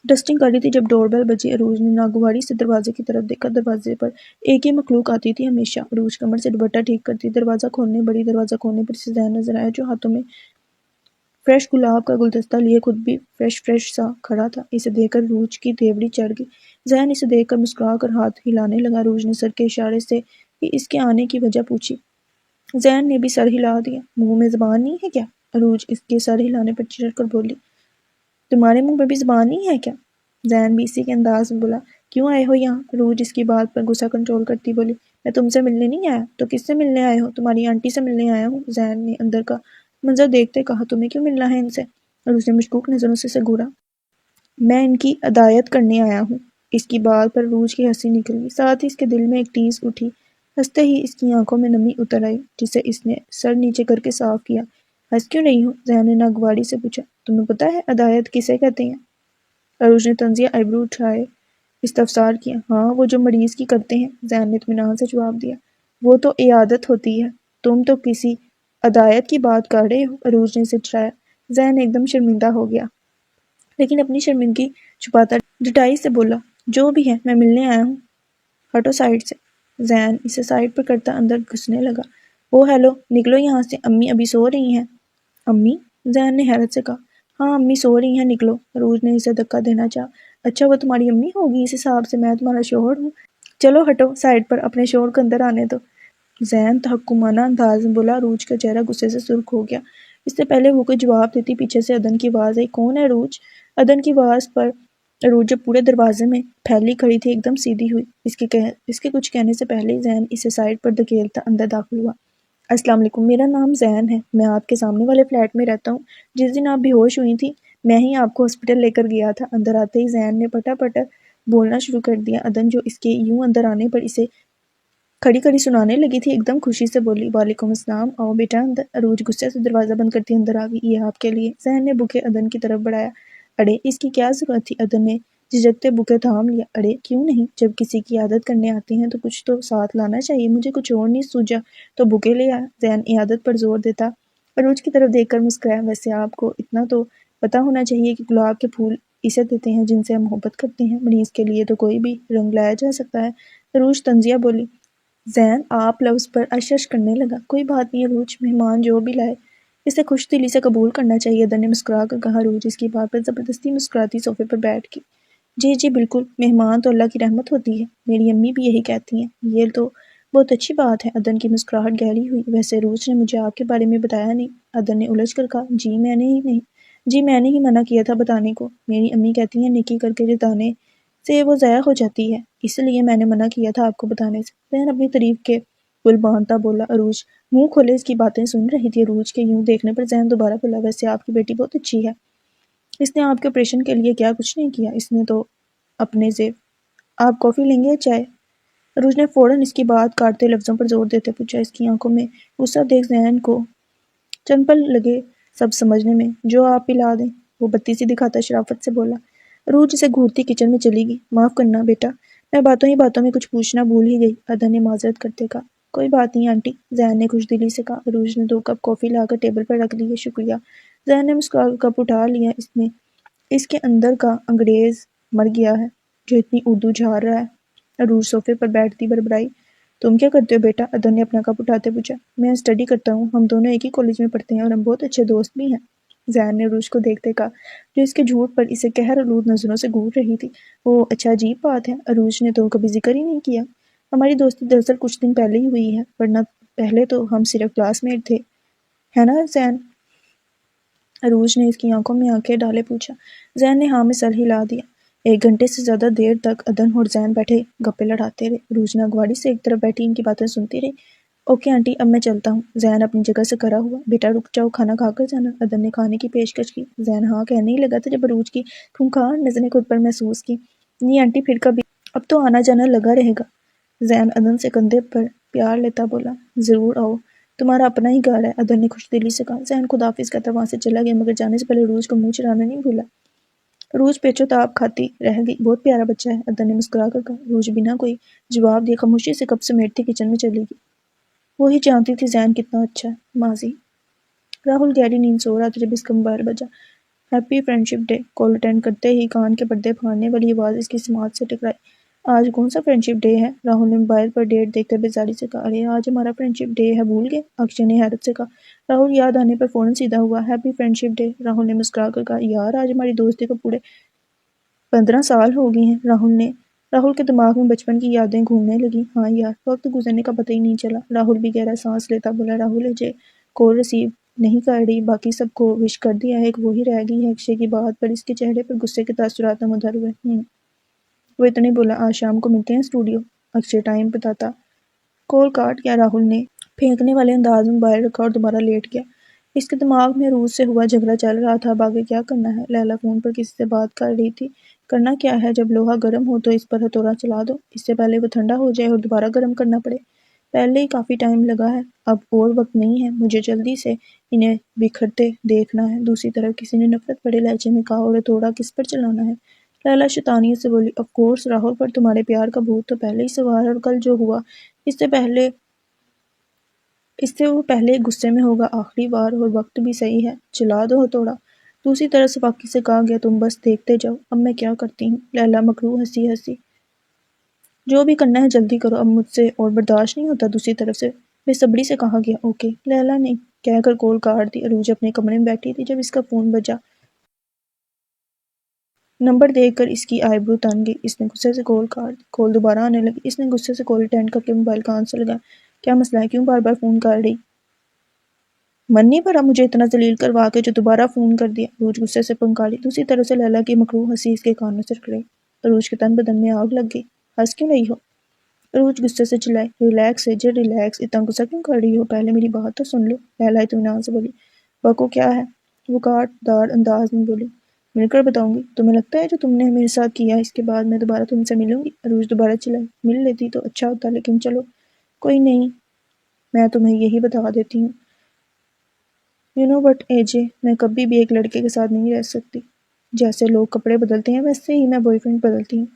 ڈسٹنگ کر رہی تھی جب ڈور بیل بجی۔ اروج نے ناگواری سے دروازے کی طرف دیکھا۔ دروازے پر ایک ہی مخلوق آتی تھی ہمیشہ۔ اروج کمر سے دوپٹہ ٹھیک کرتی دروازہ کھولنے بڑی۔ دروازہ کھولنے پر اسے زین نظر آیا، جو ہاتھوں میں فریش گلاب کا گلدستہ لیے خود بھی فریش سا کھڑا تھا۔ اسے دیکھ کر اروج کی دیوڑی چڑھ گئی۔ زین اسے دیکھ کر مسکرا کر ہاتھ ہلانے لگا۔ اروج نے سر کے اشارے سے ہی اس کے آنے کی وجہ پوچھی۔ زین نے بھی سر ہلا دیا۔ منہ میں زبان نہیں ہے کیا؟ اروج اس کے سر ہلانے پر چڑھ کر بولی۔ تمہارے منہ میں بھی زبان نہیں ہے کیا؟ زین بھی اسی کے انداز میں بولا۔ کیوں آئے ہو یہاں؟ اروج اس کی بات پر غصہ کنٹرول کرتی بولی۔ میں تم سے ملنے نہیں آیا تو کس سے ملنے آئے ہو؟ تمہاری آنٹی سے ملنے آیا ہوں۔ زین نے اندر کا منظر دیکھتے کہا۔ تمہیں کیوں ملنا ہے ان سے؟ اروج نے مشکوک نظروں سے گھورا۔ میں ان کی عدایت کرنے آیا ہوں۔ اس کی بات پر اروج کی ہنسی نکل گئی، ساتھ ہی اس کے دل میں ایک ٹیس اٹھی۔ ہنستے ہی اس کی آنکھوں میں نمی اتر آئی، جسے اس نے سر نیچے کر کے صاف کیا۔ ہنس کیوں رہی ہو؟ زین نے ناگواری سے پوچھا۔ تمہیں پتہ ہے عدایت کسے کہتے ہیں؟ اروج نے طنزیہ آئی برو اٹھائے استفسار کیا۔ ہاں، وہ جو مریض کی کرتے ہیں، زین نے اطمینان سے جواب دیا۔ وہ تو عیادت ہوتی ہے، تم تو کسی عدایت کی بات کر رہے ہو، اروج نے اسے ڈرایا۔ زین ایک دم شرمندہ ہو گیا، لیکن اپنی شرمندگی چھپاتا ڈٹائی سے بولا۔ جو بھی ہے، میں ملنے آیا ہوں۔ ہٹو سائڈ سے۔ زین اسے سائڈ پر کرتا اندر گھسنے لگا۔ او ہیلو، نکلو یہاں سے، امی ابھی سو رہی ہیں۔ امی؟ زین نے حیرت سے کہا۔ ہاں، امی سو رہی ہیں، نکلو۔ اروج نے اسے دھکا دینا چاہا۔ اچھا، وہ تمہاری امی ہوگی، اس حساب سے میں تمہارا شوہر ہوں۔ چلو ہٹو سائڈ پر، اپنے شوہر کو اندر آنے دو۔ زین تحکمانہ انداز میں بولا۔ اروج کا چہرہ غصے سے سرخ ہو گیا۔ اس سے پہلے وہ کوئی جواب دیتی، پیچھے سے ادن کی آواز آئی۔ کون ہے اروج؟ ادن کی آواز پر اروج جو پورے دروازے میں پھیلی کھڑی تھی ایک دم سیدھی ہوئی۔ اس کے کچھ کہنے سے پہلے زین اسے سائڈ پر دھکیلتا اندر داخل ہوا۔ السلام علیکم، میرا نام زین ہے، میں آپ کے سامنے والے فلیٹ میں رہتا ہوں۔ جس دن آپ بے ہوش ہوئی تھی میں ہی آپ کو ہاسپٹل لے کر گیا تھا۔ اندر آتے ہی زین نے پٹا پٹا بولنا شروع کر دیا۔ عدن جو اس کے یوں اندر آنے پر اسے کھڑی کھڑی سنانے لگی تھی ایک دم خوشی سے بولی، وعلیکم السلام، آؤ بیٹا اندر۔ عروج غصے سے دروازہ بند کرتی اندر آ گئی، یہ آپ کے لیے۔ زین نے بکے عدن کی طرف بڑھایا۔ اڑے اس کی کیا ضرورت تھی؟ عدن نے جھجکتے بکے تھام لیا۔ اڑے کیوں نہیں، جب کسی کی عیادت کرنے آتے ہیں تو کچھ تو ساتھ لانا چاہیے، مجھے کچھ اور نہیں سوجا تو بکے لے آیا۔ زین عیادت پر زور دیتا عروج کی طرف دیکھ کر مسکرایا، ویسے آپ کو اتنا تو پتہ ہونا چاہیے کہ گلاب کے پھول اسے دیتے ہیں جن سے ہم محبت کرتے ہیں، مریض کے لیے تو کوئی بھی رنگ لایا جا سکتا ہے۔ عروج طنزیہ بولی۔ زین آپ لفظ پر اشش کرنے لگا۔ کوئی بات نہیں عروج، مہمان جو بھی لائے اسے خوش دلی سے قبول کرنا چاہیے، عدن نے مسکرا کر کہا۔ عروج اس کی بات پر زبردستی مسکراتی صوفے پر بیٹھ گئی۔ جی بالکل، مہمان تو اللہ کی رحمت ہوتی ہے، میری امی بھی یہی کہتی ہیں۔ یہ تو بہت اچھی بات ہے، عدن کی مسکراہٹ گہری ہوئی۔ ویسے عروج نے مجھے آپ کے بارے میں بتایا نہیں، عدن نے الجھ کر کہا۔ میں نے ہی منع کیا تھا بتانے کو، میری امی کہتی ہیں نیکی کر کے جتانے سے وہ ضائع ہو جاتی ہے، اس لیے میں نے منع کیا تھا آپ کو بتانے سے۔ زین اپنی تعریف کے پل باندھتا بولا۔ عروج منہ کھولے اس کی باتیں سن رہی تھی۔ عروج کے یوں دیکھنے پر زین دوبارہ بولا، ویسے آپ کی بیٹی بہت اچھی ہے، اس نے آپ کے آپریشن کے لیے کیا کچھ نہیں کیا، اس نے تو اپنے زیب۔ آپ کافی لیں گے یا چائے؟ عروج نے فوراً اس کی بات کاٹتے لفظوں پر زور دیتے پوچھا۔ اس کی آنکھوں میں غصہ دیکھ زین کو چند پل لگے سب سمجھنے میں۔ جو آپ پلا دیں، وہ بتی سی دکھاتا شرافت سے بولا۔ عروج اسے گھورتی کچن میں چلی گئی۔ معاف کرنا بیٹا، میں باتوں ہی باتوں میں کچھ پوچھنا بھول ہی گئی، عدن نے معذرت کرتے کہا۔ کوئی بات نہیں آنٹی، زین نے خوش دلی سے کہا۔ عروج نے 2 کپ کافی لا کر ٹیبل پر رکھ لی۔ شکریہ۔ زین نے مسکرا کر کپ اٹھا لیا۔ اس کے اندر کا انگریز مر گیا ہے جو اتنی اردو جھاڑ رہا ہے۔ عروج صوفے پر بیٹھتی بڑبڑائی۔ تم کیا کرتے ہو بیٹا؟ عدن نے اپنا کپ اٹھاتے پوچھا۔ میں اسٹڈی کرتا ہوں، ہم دونوں ایک ہی کالج میں پڑھتے ہیں اور ہم بہت اچھے دوست بھی ہیں، زین نے عروج کو دیکھتے کہا جو اس کے جھوٹ پر اسے قہر آلود نظروں سے گھور رہی تھی۔ وہ اچھا عجیب بات ہے، عروج نے تو کبھی ذکر ہی نہیں کیا۔ ہماری دوستی دراصل کچھ دن پہلے ہی ہوئی ہے، ورنہ پہلے تو ہم صرف کلاس میٹ تھے، ہے نا زین؟ عروج نے اس کی آنکھوں میں آنکھیں ڈالے پوچھا۔ زین نے ہاں میں سر ہلا دیا۔ 1 گھنٹے سے زیادہ دیر تک عدن اور زین بیٹھے گپے لڑاتے رہے۔ عروج ناگواری سے ایک طرف بیٹھی ان کی باتیں سنتی رہی۔ اوکے آنٹی، اب میں چلتا ہوں۔ زین اپنی جگہ سے کھڑا ہوا۔ بیٹا رک جاؤ، کھانا کھا کر جانا، عدن نے کھانے کی پیشکش کی۔ زین ہاں کہنے ہی لگا تھا جب عروج کی خونخوار نظریں خود پر محسوس کی۔ نہیں آنٹی، پھر کبھی، اب تو آنا جانا لگا رہے گا، زین عدن سے کندھے پر پیار لیتا بولا۔ ضرور آؤ، تمہارا اپنا ہی گھر ہے، عدن نے خوش دلی سے کہا۔ زین خداحافظ کہتا وہاں سے چلا گیا، مگر جانے سے پہلے عروج کو منہ چڑھانا نہیں بھولا۔ عروج پیچو تاب کھاتی رہ گئی۔ بہت پیارا بچہ ہے، عدن نے مسکرا کر کہا۔ عروج بنا کوئی جواب دیے خاموشی سے کپ سمیٹتی کچن میں چلی گئی۔ وہی جانتی تھی زین کتنا اچھا ہے۔ ماضی راہل گہری نیند سو رہا تھا جب اس کا موبائل بجا۔ Happy friendship day, call attend کرتے ہی کان کے پردے پھاڑنے والی آواز اس کی سماعت سے ٹکرائی۔ آج کون سا فرینڈشپ ڈے ہے؟ راہل نے موبائل پر ڈیٹ دیکھ کر بیزاری سے کہا۔ ارے آج ہمارا فرینڈشپ ڈے ہے، بھول گئے؟ اکشے نے حیرت سے کہا۔ راہل یاد آنے پر فوراً سیدھا ہوا۔ ہیپی فرینڈشپ ڈے، راہل نے مسکرا کر کہا۔ یار آج ہماری دوستی کو پورے 15 سال ہو گئے ہیں۔ راہل کے دماغ میں بچپن کی یادیں گھومنے لگیں۔ ہاں یار، وقت گزرنے کا پتہ ہی نہیں چلا۔ راہل بھی گہرا سانس لیتا بولا۔ راہل اجے کال ریسیو نہیں کر رہی، باقی سب کو وش کر دیا ہے، ایک وہی رہ گئی ہے۔ اکشے کی بات پر اس کے چہرے پر غصے کے تاثرات نمودار ہوئے۔ وہ اتنے بولا، آج شام کو ملتے ہیں اسٹوڈیو۔ اکشے ٹائم بتاتا کال کاٹ گیا۔ راہل نے پھینکنے والے انداز میں موبائل رکھا اور دوبارہ لیٹ گیا۔ اس کے دماغ میں عروج سے ہوا جھگڑا چل رہا تھا، اب آگے کیا کرنا ہے؟ لیلا فون پر کسی سے بات کر رہی تھی۔ کرنا کیا ہے، جب لوہا گرم ہو تو اس پر ہتھوڑا چلا دو، اس سے پہلے وہ ٹھنڈا ہو جائے اور دوبارہ گرم کرنا پڑے۔ پہلے ہی کافی ٹائم لگا ہے، اب اور وقت نہیں ہے، مجھے جلدی سے انہیں بکھرتے دیکھنا ہے۔ دوسری طرف کسی نے نفرت بھرے لہجے میں کہا، اور ہتھوڑا کس پر چلانا ہے؟ لیلا شیطانیت سے بولی، آف کورس راہل پر، تمہارے پیار کا بھوت تو پہلے ہی سوار ہے، اور کل جو ہوا اس سے وہ پہلے غصے میں ہوگا، آخری بار، اور وقت بھی صحیح ہے، چلا دو ہتھوڑا۔ دوسری طرف صفاقی سے کہا گیا، تم بس دیکھتے جاؤ، اب میں کیا کرتی ہوں؟ لیلا مکروہ ہنسی۔ جو بھی کرنا ہے جلدی کرو، اب مجھ سے اور برداشت نہیں ہوتا۔ دوسری طرف سے بے صبری سے کہا گیا، اوکے، لیلا نے کہہ کر کال کاٹ دی۔ عروج اپنے کمرے میں بیٹھی تھی جب اس کا فون بجا۔ نمبر دیکھ کر اس کی آئی برو تن گئی۔ اس نے غصے سے کال کاٹ دی۔ کال دوبارہ آنے لگی۔ اس نے غصے سے کال اٹینڈ کر کے موبائل کان سے لگایا۔ کیا مسئلہ ہے، کیوں بار بار فون کر رہی؟ من نہیں بھرا مجھے اتنا ذلیل کروا کے جو دوبارہ فون کر دیا؟ عروج غصے سے پنکالی۔ دوسری طرف سے لیلا کی مکروہ ہنسی اس کے کانوں سے ٹکرائی۔ عروج کے تن بدن میں آگ لگ گئی۔ ہنس کیوں رہی ہو؟ عروج غصے سے چلائے، ریلیکس ہے جی ریلیکس، اتنا غصہ کیوں کر رہی ہو، پہلے میری بات تو سن لو۔ لیلا اطمینان سے بولی۔ بکو کیا ہے؟ وہ کاٹ دار انداز میں بولی۔ مل کر بتاؤں گی، تمہیں لگتا ہے جو تم نے میرے ساتھ کیا اس کے بعد میں دوبارہ تم سے ملوں گی؟ عروج دوبارہ چلائی۔ مل لیتی تو اچھا ہوتا، لیکن چلو کوئی نہیں، میں تمہیں یہی بتا دیتی ہوں۔ یو نو بٹ اے جے، میں کبھی بھی ایک لڑکے کے ساتھ نہیں رہ سکتی۔ جیسے لوگ کپڑے بدلتے ہیں ویسے ہی میں بوائے فرینڈ بدلتی ہوں،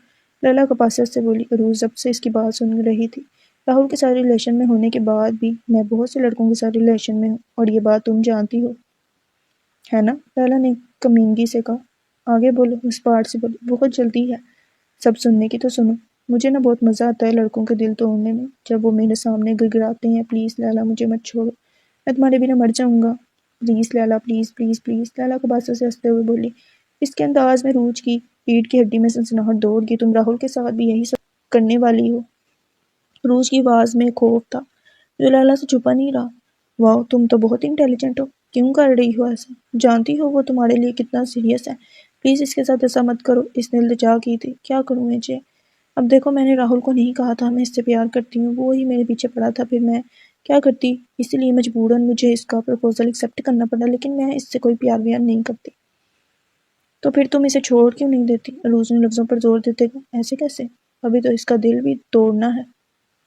لیلا کپاسیت سے بولی۔ عروج ضبط سے اس کی بات سن رہی تھی۔ راہل کے ساتھ ریلیشن میں ہونے کے بعد بھی میں بہت سے لڑکوں کے ساتھ ریلیشن میں ہوں، اور یہ بات تم جانتی ہو، ہے نا؟ لیلا نے کمینگی سے کہا۔ آگے بولو، اس پارٹ سے بولی۔ بہت جلدی ہے، سب سننے کی تو سنو۔ مجھے نا بہت مزہ آتا ہے لڑکوں کے دل توڑنے میں، جب وہ میرے سامنے گڑگڑاتے ہیں، پلیز لیلا مجھے مت چھوڑو، میں تمہارے بنا مر جاؤں گا، please Laila please please please, Laila کو باتوں سے ہنستے ہوئے بولی۔ اس کے انداز میں روج کی پیٹ کی ہڈی میں سنسناہٹ دوڑ گئی۔ تم راہل کے ساتھ بھی یہی سب کرنے والی ہو؟ روج کی آواز میں خوف تھا جو لیلا سے چھپا نہیں رہا۔ واؤ، تم تو بہت انٹیلیجنٹ ہو، کیوں کر رہی ہو ایسا؟ جانتی ہو وہ تمہارے لیے کتنا سیریس ہے، پلیز اس کے ساتھ ایسا مت کرو، اس نے التجا کی تھی۔ کیا کروں مجھے؟ اب دیکھو، میں نے راہل کو نہیں کہا تھا میں اس سے پیار کرتی ہوں، وہ ہی میرے پیچھے پڑا تھا، پھر میں کیا کرتی، اس لیے مجبوراً مجھے اس کا پرپوزل ایکسیپٹ کرنا پڑا، لیکن میں اس سے کوئی پیار ویار نہیں کرتی۔ تو پھر تم اسے چھوڑ کیوں نہیں دیتی؟ عروج نے لفظوں پر زور دیتے کہا۔ ایسے کیسے؟ ابھی تو اس کا دل بھی توڑنا ہے،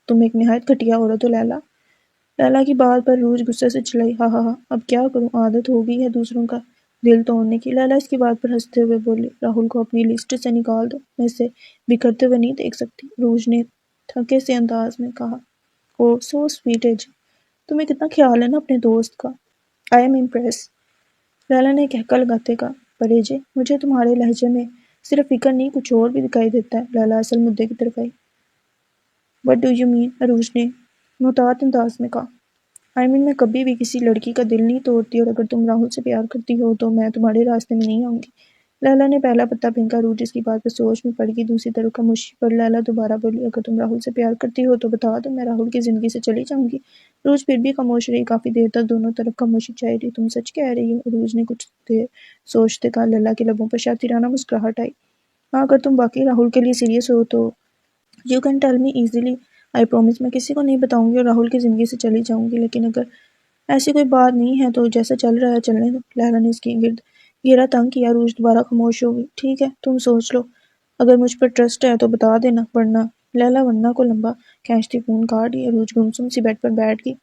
تم ایک نہایت گھٹیا عورت ہو لیلا۔ لیلا کی بات پر روج غصے سے چلائی۔ ہاں ہاں ہاں، اب کیا کروں، عادت ہو گئی ہے دوسروں کا دل توڑنے کی۔ لیلا اس کی بات پر ہنستے ہوئے بولی۔ راہل کو اپنی لسٹ سے نکال دو، میں اسے بکھرتے ہوئے نہیں دیکھ سکتی، روج نے تھکے سے انداز میں کہا۔ او سو سویٹ ہے جی، تمہیں کتنا خیال ہے نا اپنے دوست کا، آئی ایم امپریس، لیلا نے کہکا لگاتے کہا۔ پر اے جے، مجھے تمہارے لہجے میں صرف فکر نہیں کچھ اور بھی دکھائی دیتا ہے۔ لیلا اصل مدعے کی طرف آئی۔ What do you mean? Urooj نے محتاط انداز میں کہا۔ میں کبھی بھی کسی لڑکی کا دل نہیں توڑتی، اور اگر تم راہل سے پیار کرتی ہو تو میں تمہارے راستے میں نہیں آؤں گی۔ لیلا نے پہلا پتا پھینکا۔ روج اس کی بات پر سوچ میں پڑ گئی۔ دوسری طرف خاموشی پر لیلا دوبارہ بولی۔ اگر تم راہل سے پیار کرتی ہو تو بتا دو، میں راہل کی زندگی سے چلی جاؤں گی۔ روج پھر بھی خاموش رہی۔ کافی دیر تک دونوں طرف خاموشی چھائی رہی۔ تم سچ کہہ رہی ہو؟ روج نے کچھ دیر سوچتے کہا۔ لیلا کے لبوں پر شاطرانہ مسکراہٹ آئی۔ ہاں، اگر تم واقعی راہل کے لیے سیریس ہو تو you can tell me easily, I promise, میں کسی کو نہیں بتاؤں گی اور راہل کی زندگی سے چلی جاؤں گی، لیکن اگر ایسی کوئی بات نہیں ہے تو جیسا چل رہا ہے چلنے دو۔ لیلا نے اس کی گرد گھیرا تنگ کیا۔ روج دوبارہ خاموش ہو گئی۔ ٹھیک ہے، تم سوچ لو، اگر مجھ پر ٹرسٹ ہے تو بتا دینا، ورنہ لیلا ورنہ کو لمبا کھینچتی فون کاٹ دیا۔ روج گمسم سی بیڈ پر بیٹھ گئی۔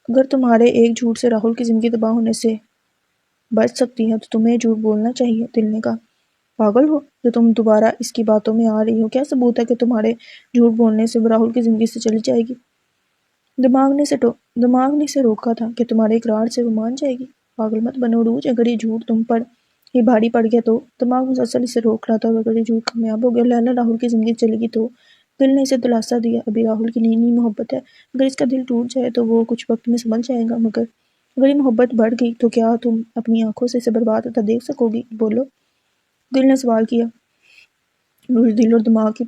اگر تمہارے ایک جھوٹ سے راہل کی زندگی تباہ ہونے سے بچ سکتی ہے تو تمہیں جھوٹ بولنا چاہیے، دل نے کہا۔ پاگل ہو جو تم دوبارہ اس کی باتوں میں آ رہی ہو، کیا ثبوت ہے کہ تمہارے جھوٹ بولنے سے وہ راہل کی زندگی سے چلی جائے گی؟ دماغ نے اسے روکا تھا کہ تمہارے اقرار سے وہ مان جائے گی۔ پاگل مت بنو روج، اگر یہ جھوٹ تم پر ہی بھاری پڑ گیا تو دماغ مسلسل اسے روک رہا تھا، اور اگر یہ جھوٹ کامیاب ہو گیا، لیلا راہل کی زندگی چلے گی تو دل نے اسے دلاسا دیا۔ ابھی راہل کی نئی نئی محبت ہے، اگر اس کا دل ٹوٹ جائے تو وہ کچھ وقت میں سنبھل جائے گا، مگر اگر یہ محبت بڑھ گئی تو کیا تم اپنی آنکھوں سے اسے برباد ہوتا دیکھ سکو گی؟ بولو، دل نے سوال کیا۔ روج دل اور دماغ کی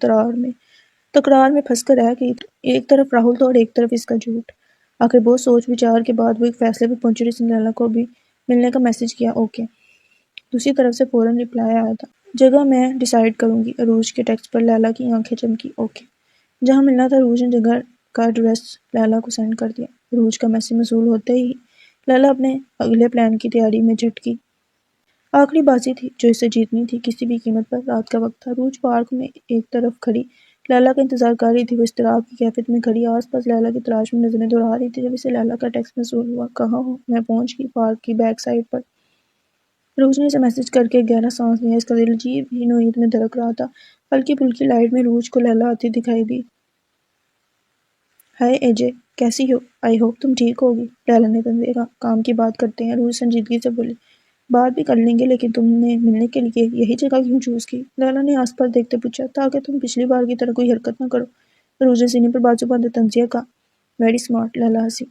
تکرار میں پھنس کر رہ گئی، ایک طرف راہل تو اور ایک طرف اس کا جھوٹ۔ آخر بہت سوچ وچار کے بعد وہ ایک فیصلے پر پہنچی اور اس نے لیلا کو بھی ملنے کا میسج کیا۔ اوکے، دوسری طرف سے فوراً رپلائی آیا تھا۔ جگہ میں ڈیسائیڈ کروں گی۔ عروج کے ٹیکسٹ پر لیلا کی آنکھیں چمکی۔ اوکے۔ جہاں ملنا تھا روج نے جگہ کا ایڈریس لیلا کو سینڈ کر دیا۔ عروج کا میسج موصول ہوتے ہی لیلا اپنے اگلے پلان کی تیاری میں جھٹ گئی۔ آخری بازی تھی جو اسے جیتنی تھی کسی بھی قیمت پر۔ رات کا وقت تھا۔ روج پارک میں ایک طرف کھڑی لیلا کا انتظار کر رہی تھی۔ وہ اضطراب کی کیفیت میں کھڑی آس پاس لیلا کی تلاش میں نظریں دوڑا رہی تھی جب اسے لیلا کا ٹیکسٹ موصول ہوا۔ کہاں ہو؟ میں پہنچ گئی، پارک کی بیک سائڈ پر۔ روج نے اسے میسج کر کے گہرا سانس لیا۔ اس کا دل عجیب ہی نوعیت میں دھڑک رہا تھا۔ ہلکی پھلکی لائٹ میں روج کو لیلا آتی دکھائی دی۔ ہائے اے جے، کیسی ہو؟ آئی ہوپ تم ٹھیک ہوگی، لیلا نے تندے کا کام کی بات کرتے ہیں۔ روج سنجیدگی سے بولی۔ بات بھی کر لیں گے، لیکن تم نے ملنے کے لیے یہی جگہ کیوں چوز کی؟ لیلا نے آس پاس دیکھتے پوچھا۔ تاکہ تم پچھلی بار کی طرح کوئی حرکت نہ کرو، روج نے سینے پر بازو باندھے تنزیہ کہا۔ ویری اسمارٹ، لیلا ہنسی۔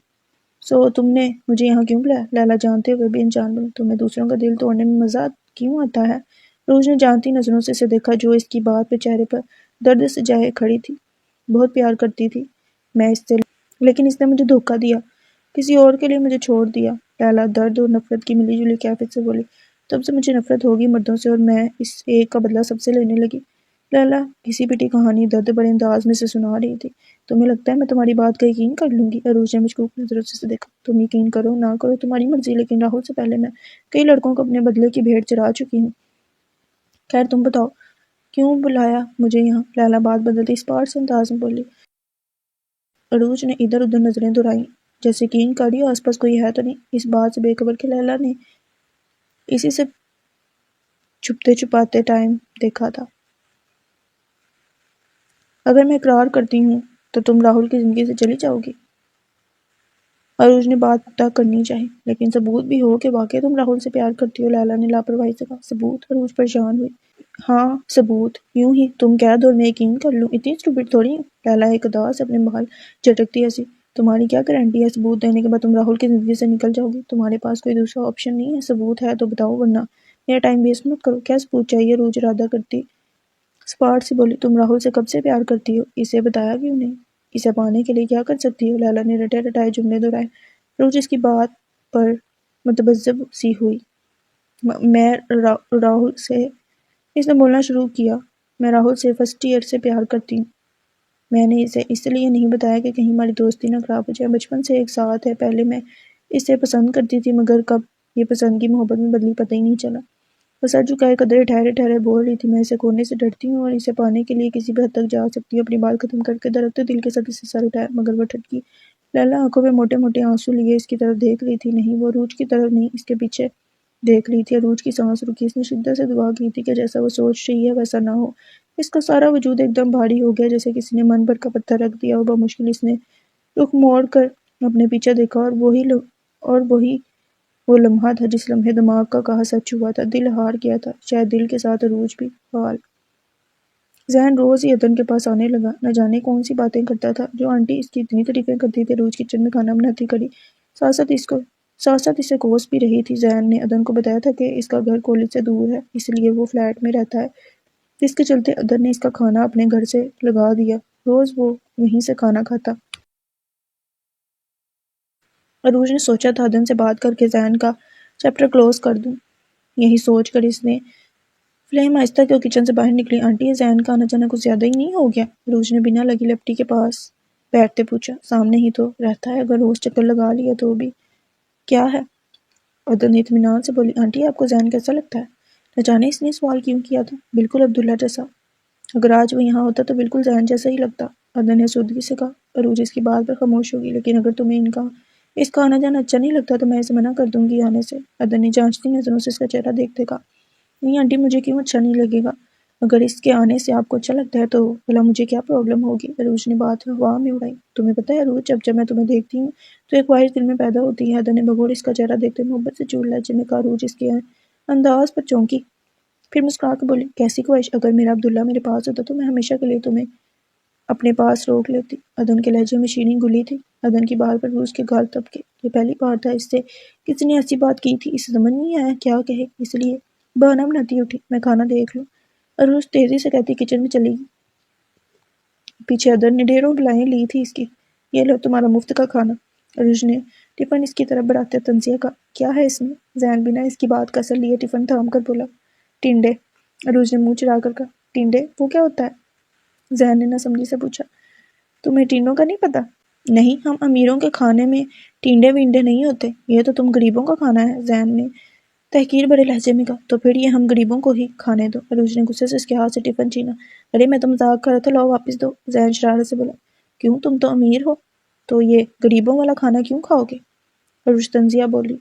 سو تم نے مجھے یہاں کیوں بلایا؟ لیلا جانتے ہوئے بھی انجان بنی۔ تمہیں دوسروں کا دل توڑنے میں مزہ کیوں آتا ہے؟ روج نے جانتی نظروں سے اسے دیکھا جو اس کی بات پہ چہرے پر درد سے جائے کھڑی تھی۔ بہت پیار کرتی تھی میں اس سے، لیکن اس نے مجھے دھوکہ دیا، کسی اور کے لیے مجھے چھوڑ دیا۔ لیلا درد اور نفرت کی ملی جلی کیفیت سے بولی۔ تب سے مجھے نفرت ہوگی مردوں سے، اور میں اس ایک کا بدلہ سب سے لینے لگی۔ لیلا کسی پیٹی کہانی درد بڑے انداز میں سے سنا رہی تھی۔ تمہیں لگتا ہے میں تمہاری بات کا یقین کر لوں گی؟ عروج نے مشکوک نظروں سے دیکھا۔ تم یقین کرو نہ کرو تمہاری مرضی، لیکن راہل سے پہلے میں کئی لڑکوں کو اپنے بدلے کی بھیڑ چرا چکی ہوں۔ خیر تم بتاؤ کیوں بلایا مجھے یہاں؟ لیلا بات بدلتے اسپاٹ سے انداز میں بولی۔ عروج نے ادھر ادھر نظریں دہرائیں، جیسے یقین کری آس پاس کوئی ہے تو نہیں۔ اس بات سے بے خبر کہ لیلا نے اسی سے چھپتے چھپاتے ٹائم دیکھا تھا۔ اگر میں اقرار کرتی ہوں تو تم راہل کی زندگی سے چلی جاؤ گی؟ عروج نے بات طے کرنی چاہی۔ لیکن ثبوت بھی ہو کہ واقعی تم راہل سے پیار کرتی ہو، لیلا نے لاپرواہی سے کہا۔ ثبوت؟ عروج پریشان ہوئی۔ ہاں ثبوت، یوں ہی تم کہہ دو اور میں یقین کر لوں، اتنی اسٹوپڈ تھوڑی ہوں۔ لیلا ایک ادا سے اپنے بال جھٹکتی ہنسی۔ تمہاری کیا گارنٹی ہے ثبوت دینے کے بعد تم راہل کی زندگی سے نکل جاؤ گی؟ تمہارے پاس کوئی دوسرا آپشن نہیں ہے؟ ثبوت ہے تو بتاؤ ورنہ میرا ٹائم ویسٹ مت کرو۔ کیا ثبوت چاہیے؟ عروج ارادہ کرتی اسپاٹ سے بولی۔ تم راہل سے کب سے پیار کرتی ہو؟ اسے بتایا کیوں نہیں؟ اسے پانے کے لیے کیا کر سکتی ہو؟ لیلا نے رٹے رٹائے جملے دہرائے۔ عروج اس کی بات پر متبذب سی ہوئی۔ میں راہل سے، اس نے بولنا شروع کیا، میں راہل سے فرسٹ ایئر سے پیار کرتی ہوں۔ میں نے اسے اس لیے نہیں بتایا کہ کہیں ہماری دوستی نہ خراب ہو جائے۔ بچپن سے ایک ساتھ ہے، پہلے میں اسے پسند کرتی تھی مگر کب یہ پسندگی محبت میں بدلی پتہ ہی نہیں چلا۔ وہ سر جھکائے قدرے ٹھہرے ٹھہرے بول رہی تھی، میں اسے کھونے سے ڈرتی ہوں اور اسے پانے کے لیے کسی بھی حد تک جا سکتی ہوں۔ اپنی بات ختم کر کے دھڑکتے دل کے ساتھ اسے سر اٹھایا مگر وہ ٹھٹکی۔ لیلا آنکھوں میں موٹے موٹے آنسو لیے اس کی طرف دیکھ رہی تھی، نہیں وہ عروج کی طرف نہیں اس کے پیچھے دیکھ رہی تھی۔ عروج کی سانس رکی، اس نے شدت سے دعا کی تھی کہ جیسا وہ سوچ رہی ہے ویسا نہ ہو۔ اس کا سارا وجود ایک دم بھاری ہو گیا، جیسے کسی نے من بھر کا پتھر رکھ دیا ہو۔ بمشکل اس نے رخ موڑ کر اپنے پیچھے دیکھا اور وہی وہ لمحہ تھا جس لمحے دماغ کا کہا سچ ہوا تھا، دل ہار گیا تھا، شاید دل کے ساتھ عروج بھی۔ حال ذہن روز ہی عدن کے پاس آنے لگا، نہ جانے کون سی باتیں کرتا تھا جو آنٹی اس کی اتنی تعریفیں کرتی تھی۔ عروج کچن میں کھانا بناتی کھڑی ساتھ ساتھ اسے کوس بھی رہی تھی۔ ذہن نے عدن کو بتایا تھا کہ اس کا گھر کالج سے دور ہے، اس لیے وہ فلیٹ میں رہتا ہے، جس کے چلتے عدن نے اس کا کھانا اپنے گھر سے لگا دیا، روز وہ وہیں سے کھانا کھاتا۔ عروج نے سوچا تھا عدن سے بات کر کے ذہن کا چیپٹر کلوز کر دوں۔ یہی سوچ کر اس نے فلیم آہستہ کی اور کچن سے باہر نکلی۔ آنٹی یہ ذہن کا آنا جانا کچھ زیادہ ہی نہیں ہو گیا؟ عروج نے بنا لگی لپٹی کے پاس بیٹھتے پوچھا۔ سامنے ہی تو رہتا ہے، اگر روز چکر لگا لیا تو بھی کیا ہے؟ عدن نے اطمینان سے بولی۔ آنٹی آپ کو ذہن کیسا لگتا ہے؟ نہ جانے اس نے سوال کیوں کیا تھا، بالکل عبداللہ جیسا۔ اگر آج وہ یہاں ہوتا تو بالکل ذہن جیسا ہی لگتا، عدن نے سودگی سے کہا۔ عروج اس کی بات پر خاموش ہوگی۔ لیکن اگر تمہیں اس کا آنا جانا اچھا نہیں لگتا تو میں اسے منع کر دوں گی آنے سے، عدن نے جانچتی نظروں سے اس کا چہرہ دیکھتے کہا۔ نہیں آنٹی مجھے کیوں اچھا نہیں لگے گا؟ اگر اس کے آنے سے آپ کو اچھا لگتا ہے تو بھلا مجھے کیا پرابلم ہوگی؟ عروج نے بات ہوا میں اڑائی۔ تمہیں پتہ ہے عروج، جب میں تمہیں دیکھتی ہوں تو ایک خواہش دل میں پیدا ہوتی ہے، عدن نے بغور اس کا چہرہ دیکھتے محبت سے چول لہجے میں کہا۔ عروج اس کے انداز پر چونکی، پھر مسکرا کے بولی، کیسی خواہش؟ اگر میرا عبداللہ میرے پاس ہوتا تو میں ہمیشہ کے لیے تمہیں اپنے پاس روک لیتی۔ عدن کے لہجے میں شیریں گلی تھی۔ عدن کی بات پر عروج کے گال تبکے۔ یہ پہلی بار تھا اس سے کسی نے ایسی بات کی تھی، اسے سمجھ نہیں آیا کیا کہے، اس لیے بہانہ بناتی اٹھی، میں کھانا دیکھ لوں۔ عروج تیزی سے کہتی کچن میں چلی گئی۔ پیچھے عدن نے ڈھیروں بلائیں لی تھی اس کی۔ یہ لو تمہارا مفت کا کھانا۔ عروج نے ٹفن اس کی طرف بڑھاتے تنزیہ کہا۔ کیا ہے اس میں؟ ذہن بنا اس کی بات کا اثر لیے ٹفن تھام کر بولا۔ ٹنڈے۔ عروج نے منہ چڑھا کر کہا۔ ٹنڈے؟ وہ کیا ہوتا ہے؟ ذہن نے ناسمجھی سے پوچھا۔ تمہیں ٹینڈوں کا نہیں پتا؟ نہیں، ہم امیروں کے کھانے میں ٹینڈے وینڈے نہیں ہوتے، یہ تو تم غریبوں کا کھانا ہے، ذہن نے تحقیر بھرے لہجے میں کہا۔ تو پھر یہ ہم غریبوں کو ہی کھانے دو۔ عروج نے غصے سے اس کے ہاتھ سے ٹفن چھینا۔ ارے میں تو مذاق کر رہا تھا، لاؤ واپس دو، ذہن شرارت سے بولا۔ کیوں، تم تو امیر ہو تو یہ غریبوں والا کھانا کیوں کھاؤ گے؟ عروج تنزیہ بولی۔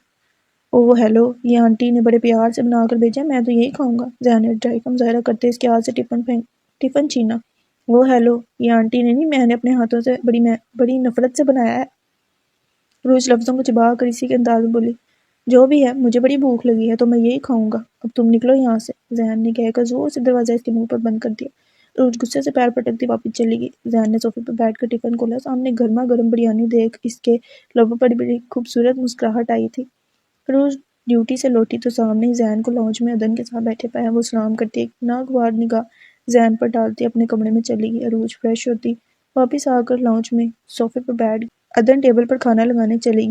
اوہ ہیلو، یہ آنٹی نے بڑے پیار سے بنا کر بھیجا، میں تو یہی کھاؤں گا، ذہن نے ڈرائی کا مظاہرہ کرتے اس کے ہاتھ سے ٹفن چھینا۔ وہ ہیلو، یہ آنٹی نے نہیں، میں نے اپنے ہاتھوں سے بڑی نفرت سے بنایا ہے۔ عروج لفظوں کو چبا کر اسی کے انداز میں بولی۔ جو بھی ہے، مجھے بڑی بھوک لگی ہے تو میں یہی کھاؤں گا، اب تم نکلو یہاں سے، ذہن نے کہہ کر زور سے دروازہ اس کے منہ پر بند کر دیا۔ عروج غصے سے پیر پٹکتی واپس چلی گئی۔ ذہن نے صوفے پر بیٹھ کر ٹفن کھولا، سامنے گرما گرم بریانی دیکھ اس کے لبوں پر بڑی خوبصورت مسکراہٹ آئی تھی۔ عروج ڈیوٹی سے لوٹی تو سامنے ہی ذہن کو لاؤنج میں عدن کے ساتھ بیٹھے پایا وہ سلام کرتی ایک ناگوار نگاہ ذہن پر ڈالتی اپنے کمرے میں چلی گئی۔ عروج فریش ہوتی واپس آ کر لاؤنج میں صوفے پر بیٹھ گئی۔ عدن ٹیبل پر کھانا لگانے چلی گئی۔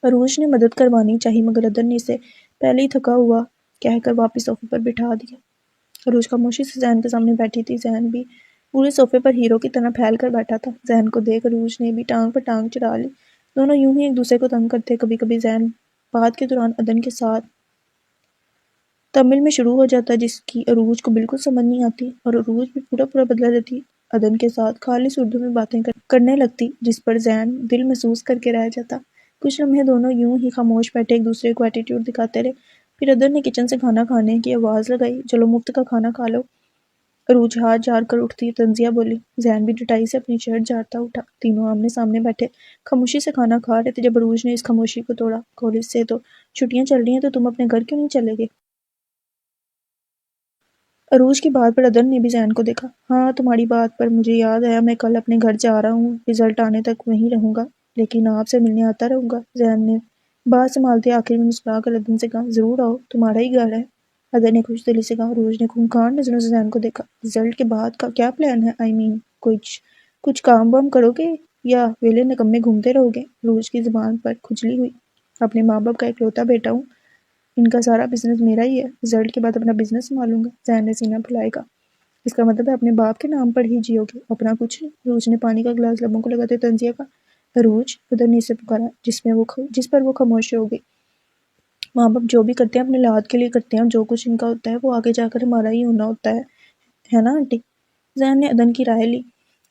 عروج نے مدد کروانی چاہی مگر عدن نے اسے پہلے ہی تھکا ہوا کہہ کر واپس صوفے پر بٹھا دیا۔ عروج خاموشی سے زین کے سامنے بیٹھی تھی۔ زین بھی پورے صوفے پر ہیرو کی طرح پھیل کر بیٹھا تھا۔ زین کو دیکھ عروج نے بھی ٹانگ پر ٹانگ چڑھا لی۔ دونوں یوں ہی ایک دوسرے کو تنگ کرتے۔ کبھی کبھی زین بات کے دوران عدن کے ساتھ تمل میں شروع ہو جاتا جس کی عروج کو بالکل سمجھ نہیں آتی، اور عروج بھی پورا بدلا دیتی، عدن کے ساتھ خالص اردو میں باتیں کرنے لگتی جس پر زین دل محسوس کر کے رہ جاتا۔ کچھ لمحے دونوں یوں ہی خاموش بیٹھے ایک دوسرے کو ایٹیٹیوڈ دکھاتے رہے۔ پھر عدن نے کچن سے کھانا کھانے کی آواز لگائی۔ چلو مفت کا کھانا کھا لو۔ عروج ہاتھ جھاڑ کر اٹھتی، تنزیہ بولی۔ زین بھی ڈٹائی سے اپنی شرٹ جھاڑتا اٹھا۔ تینوں آمنے سامنے بیٹھے خاموشی سے کھانا کھا رہے تھے جب عروج نے اس خاموشی کو توڑا۔ کالج سے تو چھٹیاں چل رہی ہیں تو تم اپنے گھر کیوں نہیں چلے گے؟ عروج کی بات پر عدن نے بھی زین کو دیکھا۔ ہاں تمہاری بات پر مجھے یاد آیا، میں کل اپنے گھر جا رہا ہوں، رزلٹ آنے تک وہیں رہوں گا، لیکن آپ سے ملنے آتا رہوں گا۔ زین نے بات سنبھالتے آخر میں مسکرا کر عدن سے کہا، ضرور آؤ، تمہارا ہی گھر ہے۔ عدن نے خوش دلی سے کہا۔ عروج نے خونخوار نظروں سے زین کو دیکھا۔ رزلٹ کے بعد کا کیا پلان ہے؟ کچھ کام وام کرو گے یا ویلے نکمے گھومتے رہو گے؟ عروج کی زبان پر کھجلی ہوئی۔ اپنے ماں باپ کا اکلوتا بیٹا ہوں، ان کا سارا بزنس میرا ہی ہے، رزلٹ کے بعد اپنا بزنس سنبھالوں گا۔ زین نے سینہ پھلائے گا۔ اس کا مطلب ہے اپنے باپ کے نام پر ہی جیو گے، اپنا کچھ نہیں؟ عروج نے پانی کا گلاس لبوں کو لگاتے تنزیہ کا۔ عروج، عدن نے اسے پکارا جس پر وہ خاموش ہو گئی۔ ماں باپ جو بھی کرتے ہیں اپنے اولاد کے لیے کرتے ہیں، اور جو کچھ ان کا ہوتا ہے وہ آگے جا کر ہمارا ہی ہونا ہوتا ہے نا آنٹی؟ زین نے عدن کی رائے لی۔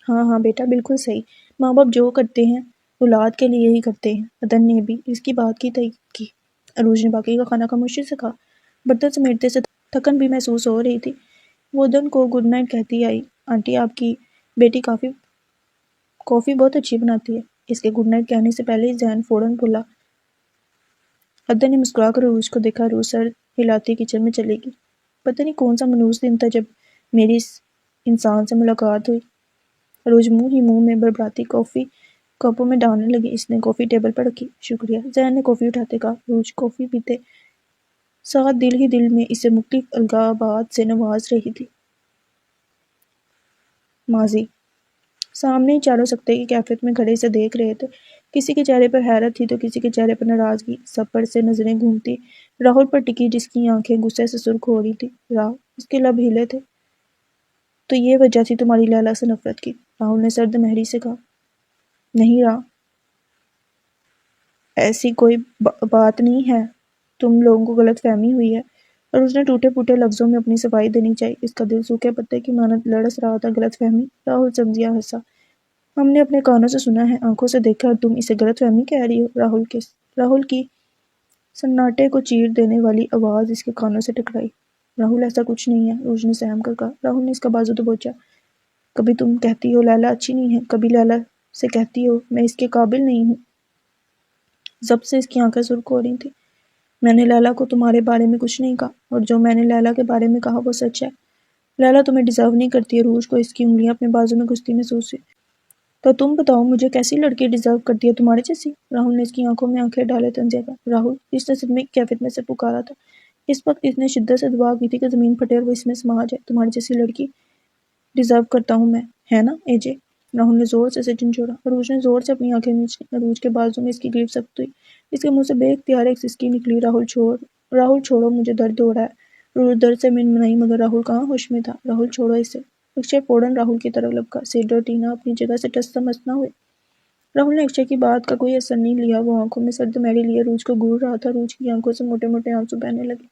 ہاں بیٹا، بالکل صحیح، ماں باپ جو کرتے ہیں اولاد کے لیے ہی کرتے ہیں۔ عدن نے بھی اس کی بات کی تائید کی۔ عروج نے باقی کا کھانا خاموشی سے کھا۔ برتن سمیٹتے سے تھکن بھی محسوس ہو رہی تھی۔ وہ عدن کو گڈ نائٹ کہتی آئی۔ آنٹی، آپ کی بیٹی کافی بہت اچھی بناتی ہے۔ اس کے گڈ نائٹ کہنے سے پہلے ہی زین فوراً بولا۔ عدن نے مسکرا کر عروج کو دیکھا۔ عروج سر ہلاتی کچن میں چلی گئی۔ پتہ نہیں کون سا منحوس دن تھا جب میری اس انسان سے ملاقات ہوئی۔ عروج منہ ہی منہ میں بڑبڑاتی کافی کپوں میں ڈالنے لگی۔ اس نے کافی ٹیبل پر رکھی۔ شکریہ، زین نے کافی اٹھاتے کہا۔ عروج کافی پیتے ساتھ دل ہی دل میں اسے مختلف القابات سے نواز رہی تھی۔ ماضی سامنے ہی چاروں سکتے کی کیفیت میں کھڑے اسے دیکھ رہے تھے۔ کسی کے چہرے پر حیرت تھی تو کسی کے چہرے پر ناراضگی۔ سب پر سے نظریں گھومتی راہل پر ٹکی جس کی آنکھیں غصے سے سرخ ہو رہی تھی۔ اس کے لب ہلے تھے۔ تو یہ وجہ تھی تمہاری لیلا سے نفرت کی؟ راہل نے سرد مہری سے کہا۔ نہیں ایسی کوئی بات نہیں ہے، تم لوگوں کو غلط فہمی ہوئی ہے۔ اور اس نے ٹوٹے پھوٹے لفظوں میں اپنی صفائی دینی چاہی۔ اس کا دل سوکھے پتے کی مانند لرز رہا تھا۔ غلط فہمی؟ راہل سمجھیا ہنسا۔ ہم نے اپنے کانوں سے سنا ہے، آنکھوں سے دیکھا ہے، اور تم اسے غلط فہمی کہہ رہی ہو؟ راہل کی سناٹے کو چیر دینے والی آواز اس کے کانوں سے ٹکرائی۔ راہل، ایسا کچھ نہیں ہے، عروج نے سہم کر کہا۔ راہل نے اس کا بازو دبوچا۔ کبھی تم کہتی ہو لیلا اچھی نہیں ہے، کبھی لیلا سے کہتی ہو میں اس کے قابل نہیں ہوں۔ ضبط سے اس کی آنکھیں سرخ ہو رہی تھیں۔ میں نے لیلا کو تمہارے بارے میں کچھ نہیں کہا، اور جو میں نے لیلا کے بارے میں کہا وہ سچ ہے۔ لیلا تمہیں ڈیزرو نہیں کرتی۔ عروج کو اس کی انگلیاں اپنے بازو میں گھستی محسوس ہوئی۔ تو تم بتاؤ مجھے کیسی لڑکی ڈیزرو کرتی ہے، تمہارے جیسی؟ راہل نے اس کی آنکھوں میں آنکھیں ڈالے تنزیہ کا۔ راہل، اس نے صدمے کی کیفیت میں سے پکارا تھا۔ اس وقت اس نے شدت سے دعا کی تھی کہ زمین پھٹے اور وہ اس میں سما جائے۔ تمہاری جیسی لڑکی ڈیزرو کرتا ہوں میں، ہے نا اے جے؟ راہل نے زور سے اسے جھنجھوڑا۔ عروج نے زور سے اپنی آنکھیں مینچ لیں۔ عروج کے بازو میں اس کی گریپ سخت ہوئی۔ اس کے منہ سے بے اختیار ایک سسکی نکلی۔ راہل چھوڑو، مجھے درد ہو رہا ہے۔ عروج درد سے منمنائی مگر راہل کہاں ہوش میں تھا۔ راہل چھوڑو اسے۔ اکشے فوراً راہل کی طرف لپکا۔ سیڈ اور ٹینا اپنی جگہ سے ٹس سے مس نہ ہوئے۔ راہل نے اکشے کی بات کا کوئی اثر نہیں لیا۔ وہ آنکھوں میں سرد مہری لیے عروج کو گھور رہا تھا۔ عروج کی آنکھوں سے موٹے موٹے آنسو بہنے لگے۔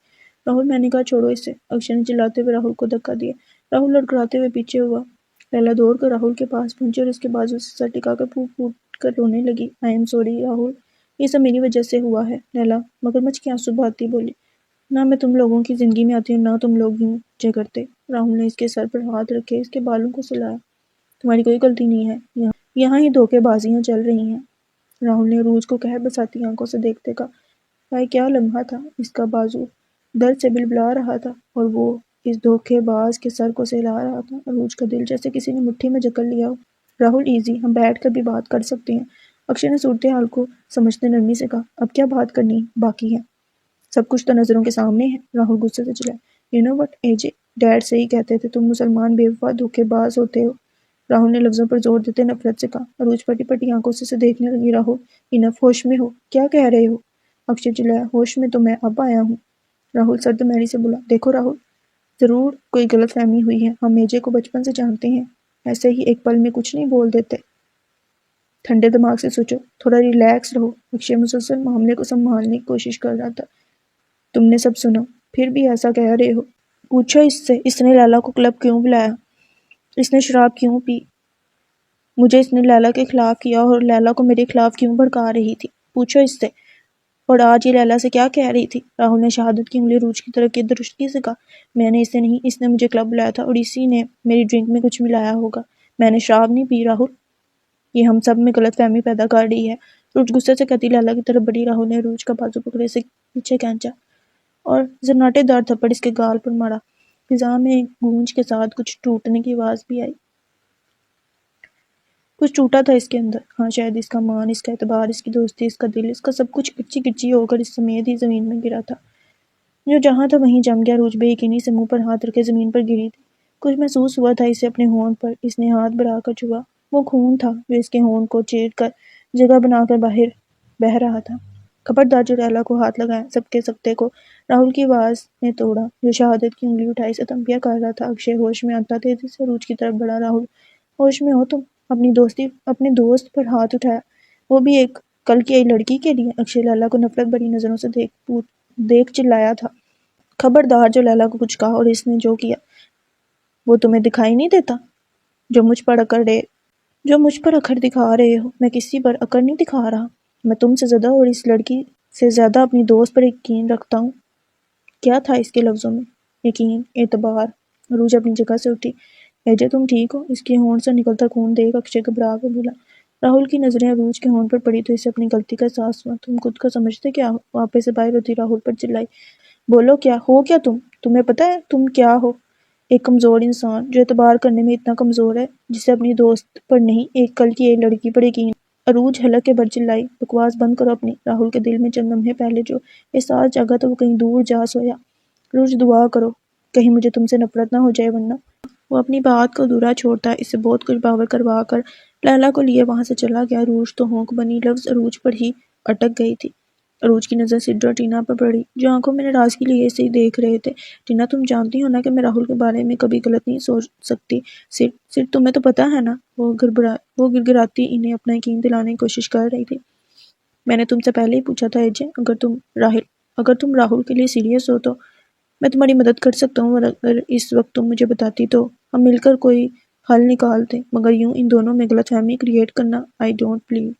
راہل، میں نے کہا چھوڑو اسے۔ اکشے نے چلاتے ہوئے راہل کو دھکا دیا۔ راہل لڑکھڑاتے ہوئے پیچھے ہوا۔ لیلا دوڑ کر راہل کے پاس پہنچی اور اس کے بازو سے سر ٹکا کر پھوٹ پھوٹ کر رونے لگی۔ آئی ایم سوری راہل، یہ سب میری وجہ سے ہوا ہے۔ لیلا مگرمچھ کے آنسو بہاتی بولی۔ نہ میں تم لوگوں کی زندگی میں آتی ہوں، نہ تم لوگ یوں جھگڑتے۔ راہل نے اس کے سر پر ہاتھ رکھے اس کے بالوں کو سلایا۔ تمہاری کوئی غلطی نہیں ہے، یہاں ہی دھوکے بازیاں چل رہی ہیں۔ راہل نے عروج کو قہر بساتی آنکھوں سے دیکھتے کہا۔ ہائے کیا لمحہ تھا! اس کا بازو درد سے بلبلا رہا تھا اور وہ اس دھوکے باز کے سر کو سہلا رہا تھا۔ عروج کا دل جیسے کسی نے مٹھی میں جکڑ لیا ہو۔ راہل ایزی، ہم بیٹھ کر بھی بات کر سکتے ہیں۔ اکشے نے صورتحال کو سمجھتے نرمی سے کہا۔ اب کیا بات کرنی باقی ہے؟ سب کچھ تو نظروں کے سامنے ہے۔ راہل غصے سے چلایا۔ You know what AJ, dad صحیح کہتے تھے، تم مسلمان بے وفا دھوکے باز ہوتے ہو۔ راہل نے لفظوں پر زور دیتے نفرت سے کہا۔ عروج پھٹی پھٹی آنکھوں سے اسے دیکھنے لگی۔ راہل، انف، ہوش میں ہو، کیا کہہ رہے ہو؟ اکشے چلایا۔ ہوش میں تو میں اب آیا ہوں۔ راہل سرد مہری سے بولا۔ دیکھو راہل، ضرور کوئی غلط فہمی ہوئی ہے، ہم ایجے کو بچپن سے جانتے ہیں، ایسے ہی ایک پل میں کچھ نہیں بول دیتے۔ ٹھنڈے دماغ سے سوچو، تھوڑا ریلیکس رہو۔ اکشے مسلسل معاملے کو سنبھالنے کی کوشش کر رہا تھا۔ تم نے سب سنا، پھر بھی ایسا کہہ رہے ہو؟ پوچھو اس سے، اس نے لیلا کو کلب کیوں بلایا؟ اس نے شراب کیوں پی؟ مجھے اس نے لیلا کے خلاف کیا اور لیلا کو میرے خلاف کیوں بھڑکا رہی تھی؟ پوچھو اس سے۔ اور آج یہ لیلا سے کیا کہہ رہی تھی؟ راہل نے شہادت کی انگلی عروج کی طرف کی درستگی سے کہا، میں نے اسے نہیں، اس نے مجھے کلب بلایا تھا اور اسی نے میری ڈرنک میں کچھ ملایا ہوگا۔ میں نے شراب نہیں پی راہل، یہ ہم سب میں غلط فہمی پیدا کر رہی ہے۔ عروج غصے سے کہتی لیلا کی طرف بڑھی۔ راہل نے عروج کا بازو پکڑے سے پیچھے کھینچا اور زناٹے دار تھپڑ اس کے گال پر مارا۔ فضا میں ایک گونج کے ساتھ کچھ ٹوٹنے کی آواز بھی آئی۔ کچھ ٹوٹا تھا اس کے اندر، ہاں شاید اس کا مان، اس کا اعتبار، اس کی دوستی، اس کا دل، اس کا سب کچھ کچی کچی ہو کر اس سمیت ہی زمین میں گرا تھا۔ جو جہاں تھا وہیں جم گیا۔ عروج بے یقینی سے منہ پر ہاتھ رکھے زمین پر گری تھی۔ کچھ محسوس ہوا تھا اسے اپنے ہونٹ پر۔ اس نے ہاتھ بڑھا کر چھوا، وہ خون تھا جو اس کے ہونٹ کو چیر کر جگہ بنا کر باہر بہہ رہا تھا۔ خبردار جو لیلا کو ہاتھ لگائیں، سب کے سکتے کو راہل کی آواز نے توڑا جو شہادت کی انگلی اٹھائی سے تنبیہ کر رہا تھا۔ اکشے ہوش میں آتا تیزی سے عروج کی طرف بڑھا۔ راہل ہوش میں ہو تم؟ اپنے دوست پر ہاتھ اٹھایا، وہ بھی ایک کل کی آئی لڑکی کے لیے؟ اکشے لیلا کو نفرت بھری نظروں سے دیکھ چلایا تھا، خبردار جو لیلا کو کچھ کہا اور اس نے جو کیا وہ تمہیں دکھائی نہیں دیتا؟ جو مجھ پر اکڑ دکھا رہے ہو، میں کسی پر اکڑ نہیں دکھا رہا، میں تم سے زیادہ اور اس لڑکی سے زیادہ اپنی دوست پر یقین رکھتا ہوں۔ کیا تھا اس کے لفظوں میں؟ یقین، اعتبار۔ عروج اپنی جگہ سے اٹھی۔ ایجے تم ٹھیک ہو؟ اس کے ہونٹ سے نکلتا خون دیکھ اکشے گھبرا کر بولا۔ راہل کی نظریں عروج کے ہونٹ پر پڑی تو اسے اپنی غلطی کا احساس ہوا۔ تم خود کا سمجھتے کیا ہو؟ وہ آپے سے باہر ہوتی راہل پر چلائی، بولو کیا ہو؟ کیا تمہیں پتہ ہے تم کیا ہو؟ ایک کمزور انسان جو اعتبار کرنے میں اتنا کمزور ہے، جسے اپنی دوست پر نہیں ایک کل کی ایک لڑکی پر یقین۔ عروج حلق کے بر چلائی، بکواس بند کرو اپنی۔ راہل کے دل میں چند لمحے پہلے جو احساس جاگا تھا وہ کہیں دور جا سویا۔ عروج دعا کرو کہیں مجھے تم سے نفرت نہ ہو جائے، ورنہ۔ وہ اپنی بات کو ادھورا چھوڑتا اسے بہت کچھ باور کروا کر لیلا کو لیے وہاں سے چلا گیا۔ عروج تو ہونک بنی لفظ عروج پر ہی اٹک گئی تھی۔ عروج کی نظر سڈ اور ٹینا پر پڑی جو آنکھوں میں ناراضگی لیے اسے دیکھ رہے تھے۔ ٹینا تم جانتی ہو نا کہ میں راہل کے بارے میں کبھی غلط نہیں سوچ سکتی۔ سڈ تمہیں تو پتہ ہے نا؟ وہ گڑگڑاتی انہیں اپنا یقین دلانے کی کوشش کر رہی تھی۔ میں نے تم سے پہلے ہی پوچھا تھا ایجے، اگر تم راہل کے لیے سیریس ہو تو میں تمہاری مدد کر سکتا ہوں، اور اگر اس وقت تم مجھے بتاتی تو ہم مل کر کوئی حل نکالتے، مگر یوں ان دونوں میں غلط فہمی کریٹ کرنا آئی ڈونٹ بلیو۔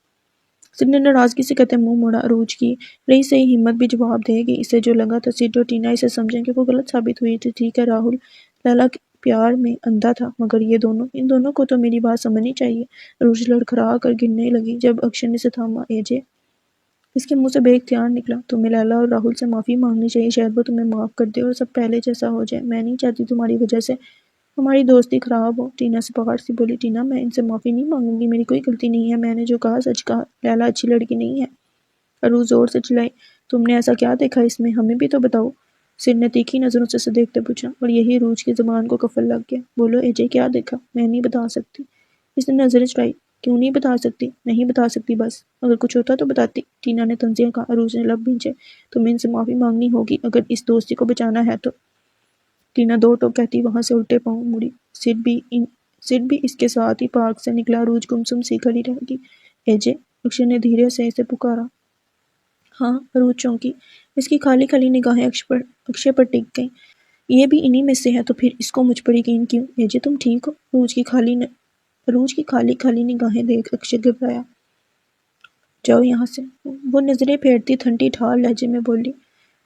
سڈ نے ناراضگی سے کہتے منہ موڑا۔ عروج کی رہی صحیح ہمت بھی جواب دے گی، اسے جو لگا تھا سڈ اور ٹینا اسے سمجھیں کہ وہ غلط ثابت ہوئی تھی۔ ٹھیک ہے راہل لیلا کے پیار میں اندھا تھا، مگر ان دونوں کو تو میری بات سمجھنی چاہیے۔ عروج لڑکھڑا کر گرنے لگی جب اکشے نے اسے تھاما۔ ایجے، اس کے منہ سے بے اختیار نکلا، تمہیں لیلا اور راہل سے معافی مانگنی چاہیے، شاید وہ تمہیں معاف کر دے اور سب پہلے جیسا ہو جائے۔ میں نہیں چاہتی تمہاری وجہ سے ہماری دوستی خراب ہو۔ ٹینا سے پکار سی بولی۔ ٹینا میں ان سے معافی نہیں مانگوں گی، میری کوئی غلطی نہیں ہے، میں نے جو کہا سچ کہا، لیلا اچھی لڑکی نہیں ہے۔ عروج زور سے چلائی، تم نے ایسا کیا دیکھا اس میں، ہمیں بھی تو بتاؤ۔ سڈ نے تیکھی نظروں سے اسے دیکھتے پوچھا، اور یہی عروج کی زبان کو قفل لگ گیا۔ بولو ایجے، کیا دیکھا؟ میں نہیں بتا سکتی۔ اس نے نظریں چڑھائی، کیوں نہیں بتا سکتی؟ نہیں بتا سکتی بس، اگر کچھ ہوتا تو بتاتی، ٹینا نے تنزیہ کہا۔ عروج نے لب بھینچے، تمہیں ان سے معافی مانگنی ہوگی اگر اس دوستی کو بچانا ہے تو۔ ٹینا دو ٹوک کہتی وہاں سے الٹے پاؤں مڑی۔ سڈ بھی اس کے ساتھ ہی پارک سے نکلا۔ عروج گمسم سی کھڑی رہ گئی۔ ایجے، اکشے نے دھیرے سے اسے پکارا۔ ہاں، عروج چونکی، اس کی کھالی کھالی نگاہیں اکشے پر ٹک گئیں۔ یہ بھی انہی میں سے ہے تو پھر اس کو مجھ پر یقین کیوں؟ ایجے تم ٹھیک ہو؟ عروج کی کھالی کھالی نگاہیں دیکھ اکشے گھبرایا۔ جاؤ یہاں سے، وہ نظریں پھیرتی ٹھنڈی ٹھار لہجے میں بولی۔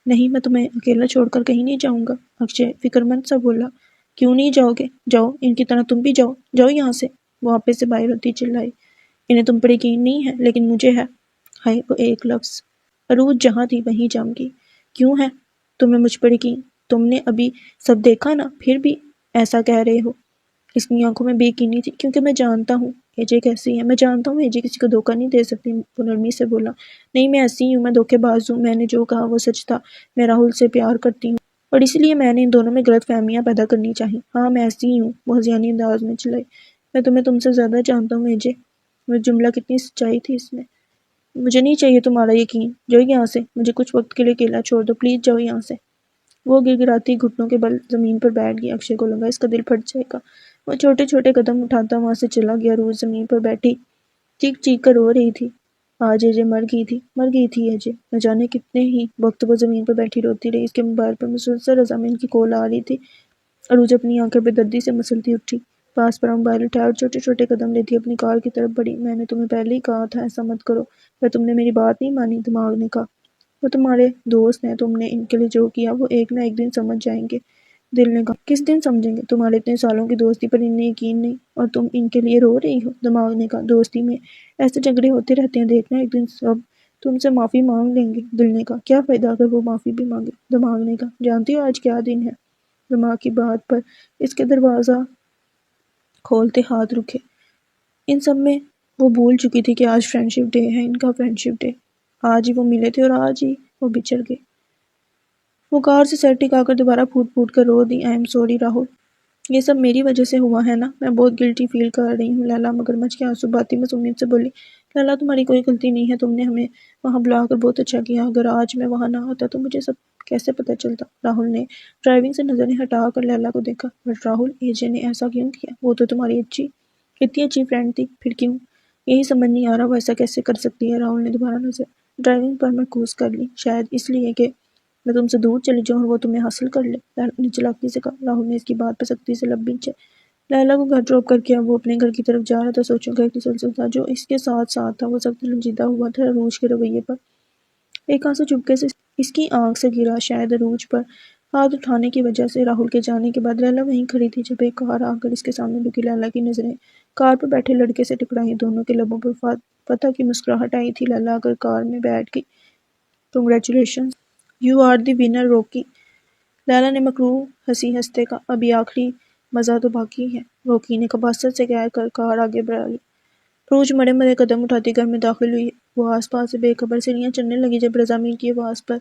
نہیں، میں تمہیں اکیلا چھوڑ کر کہیں نہیں جاؤں گا۔ اکشے فکرمند سا بولا۔ کیوں نہیں جاؤ گے؟ جاؤ، ان کی طرح تم بھی جاؤ، جاؤ یہاں سے، وہ آپے سے باہر ہوتی چلائی۔ انہیں تم پر یقین نہیں ہے، لیکن مجھے ہے۔ ہائے، وہ ایک لفظ! عروج جہاں تھی وہیں جم گئی۔ کیوں ہے تمہیں مجھ پر یقین؟ تم نے ابھی سب دیکھا نا، پھر بھی ایسا کہہ رہے ہو؟ اس کی آنکھوں میں بے یقینی تھی۔ کیونکہ میں جانتا ہوں ایجے کیسی ہے، میں جانتا ہوں ایجے کسی کو دھوکہ نہیں دے سکتی، وہ نرمی سے بولا۔ نہیں، میں ایسی ہی ہوں، میں دھوکے باز ہوں، میں نے جو کہا وہ سچ تھا، میں راہل سے پیار کرتی ہوں اور اس لیے میں نے ان دونوں میں غلط فہمیاں پیدا کرنی چاہی۔ ہاں، میں ایسی ہی ہوں، وہ ہذیانی انداز میں چلائی۔ میں تم سے زیادہ جانتا ہوں ایجے۔ وہ جملہ کتنی سچائی تھی اس میں۔ مجھے نہیں چاہیے تمہارا یقین، جاؤ یہاں سے، مجھے کچھ وقت کے لیے اکیلا چھوڑ دو، پلیز جاؤ یہاں سے۔ وہ گڑگڑاتی گھٹنوں کے بل زمین پر بیٹھ گئی۔ اکشے کو لگا اس کا دل پھٹ جائے گا۔ وہ چھوٹے چھوٹے قدم اٹھاتا وہاں سے چلا گیا۔ روز زمین پر بیٹھی چیخ چیخ کر رو رہی تھی۔ آج ایجے مر گئی تھی ایجے۔ نہ جانے کتنے ہی وقت وہ زمین پر بیٹھی روتی رہی۔ اس کے موبائل پر مسلسل رضامین کی کال آ رہی تھی۔ عروج اپنی آنکھیں بے-دردی سے مسلتی اٹھی، پاس پڑا موبائل اٹھایا اور چھوٹے چھوٹے قدم لیتی اپنی کار کی طرف بڑھی۔ میں نے تمہیں پہلے ہی کہا تھا ایسا مت کرو، پر تم نے میری بات نہیں مانی۔ دماغ نے کہا وہ تمہارے دوست ہیں، تم نے ان کے لیے جو کیا وہ ایک نہ ایک دن سمجھ جائیں گے۔ دل نے کہا کس دن سمجھیں گے؟ تمہارے اتنے سالوں کی دوستی پر انہیں یقین نہیں اور تم ان کے لیے رو رہی ہو۔ دماغ نے کہا دوستی میں ایسے جھگڑے ہوتے رہتے ہیں، دیکھنا ایک دن سب تم سے معافی مانگ لیں گے۔ دل نے کہا کیا فائدہ اگر وہ معافی بھی مانگے؟ دماغ نے کہا جانتی ہو آج کیا دن ہے؟ دماغ کی بات پر اس کے دروازہ کھولتے ہاتھ رکے۔ ان سب میں وہ بھول چکی تھی کہ آج فرینڈشپ ڈے ہے، ان کا فرینڈشپ ڈے۔ آج ہی وہ ملے تھے اور آج ہی وہ بچھڑ گئے۔ وہ کار سے سر ٹکا کر دوبارہ پھوٹ پھوٹ کر رو دی۔ آئی ایم سوری راہل، یہ سب میری وجہ سے ہوا ہے نا، میں بہت گلٹی فیل کر رہی ہوں۔ لیلا مگرمچھ کے آنسو بہاتی معصومیت سے بولی لیلا تمہاری کوئی غلطی نہیں ہے، تم نے ہمیں وہاں بلا کر بہت اچھا کیا۔ اگر آج میں وہاں نہ ہوتا تو مجھے سب کیسے پتہ چلتا؟ راہل نے ڈرائیونگ سے نظریں ہٹا کر لیلا کو دیکھا۔ بٹ راہل ایجے نے ایسا کیوں کیا؟ وہ تو تمہاری اتنی اچھی فرینڈ تھی، پھر کیوں؟ یہی سمجھ نہیں آ رہا وہ ایسا کیسے کر سکتی ہے؟ راہل نے دوبارہ نظر ڈرائیونگ پر مرکوز کر لی۔ شاید اس لیے کہ میں تم سے دور چلی جاؤں اور وہ تمہیں حاصل کر لے، لیلا نے چلاکی سے کہا۔ راہل نے اس کی بات پر سختی سے لب بھینچے۔ لیلا کو گھر ڈراپ کر کے اب وہ اپنے گھر کی طرف جا رہا تھا۔ سوچوں کا ایک تسلسل تھا جو اس کے ساتھ ساتھ تھا۔ وہ سخت رنجیدہ ہوا تھا عروج کے رویے پر۔ ایک آنسو چپکے سے اس کی آنکھ سے گرا، شاید عروج پر ہاتھ اٹھانے کی وجہ سے۔ راہل کے جانے کے بعد لیلا وہیں کھڑی تھی جب ایک کار آ کر اس کے سامنے رکی۔ لیلا کی نظریں کار پر بیٹھے لڑکے سے ٹکرائیں، دونوں کے لبوں پر فتح کی مسکراہٹ آئی تھی۔ لیلا اگر کار میں بیٹھ گئی، congratulations, you are the winner Rocky, Laila نے مکروہ ہنسی ہنستے کہا۔ ابھی آخری مزہ تو باقی ہے، روکی نے قباست سے کہہ کر کار آگے بڑھا لی۔ عروج مرے مرے قدم اٹھاتی گھر میں داخل ہوئی۔ وہ آس پاس سے بے خبر سیڑھیاں چڑھنے لگی جب رضامین کی آواز پر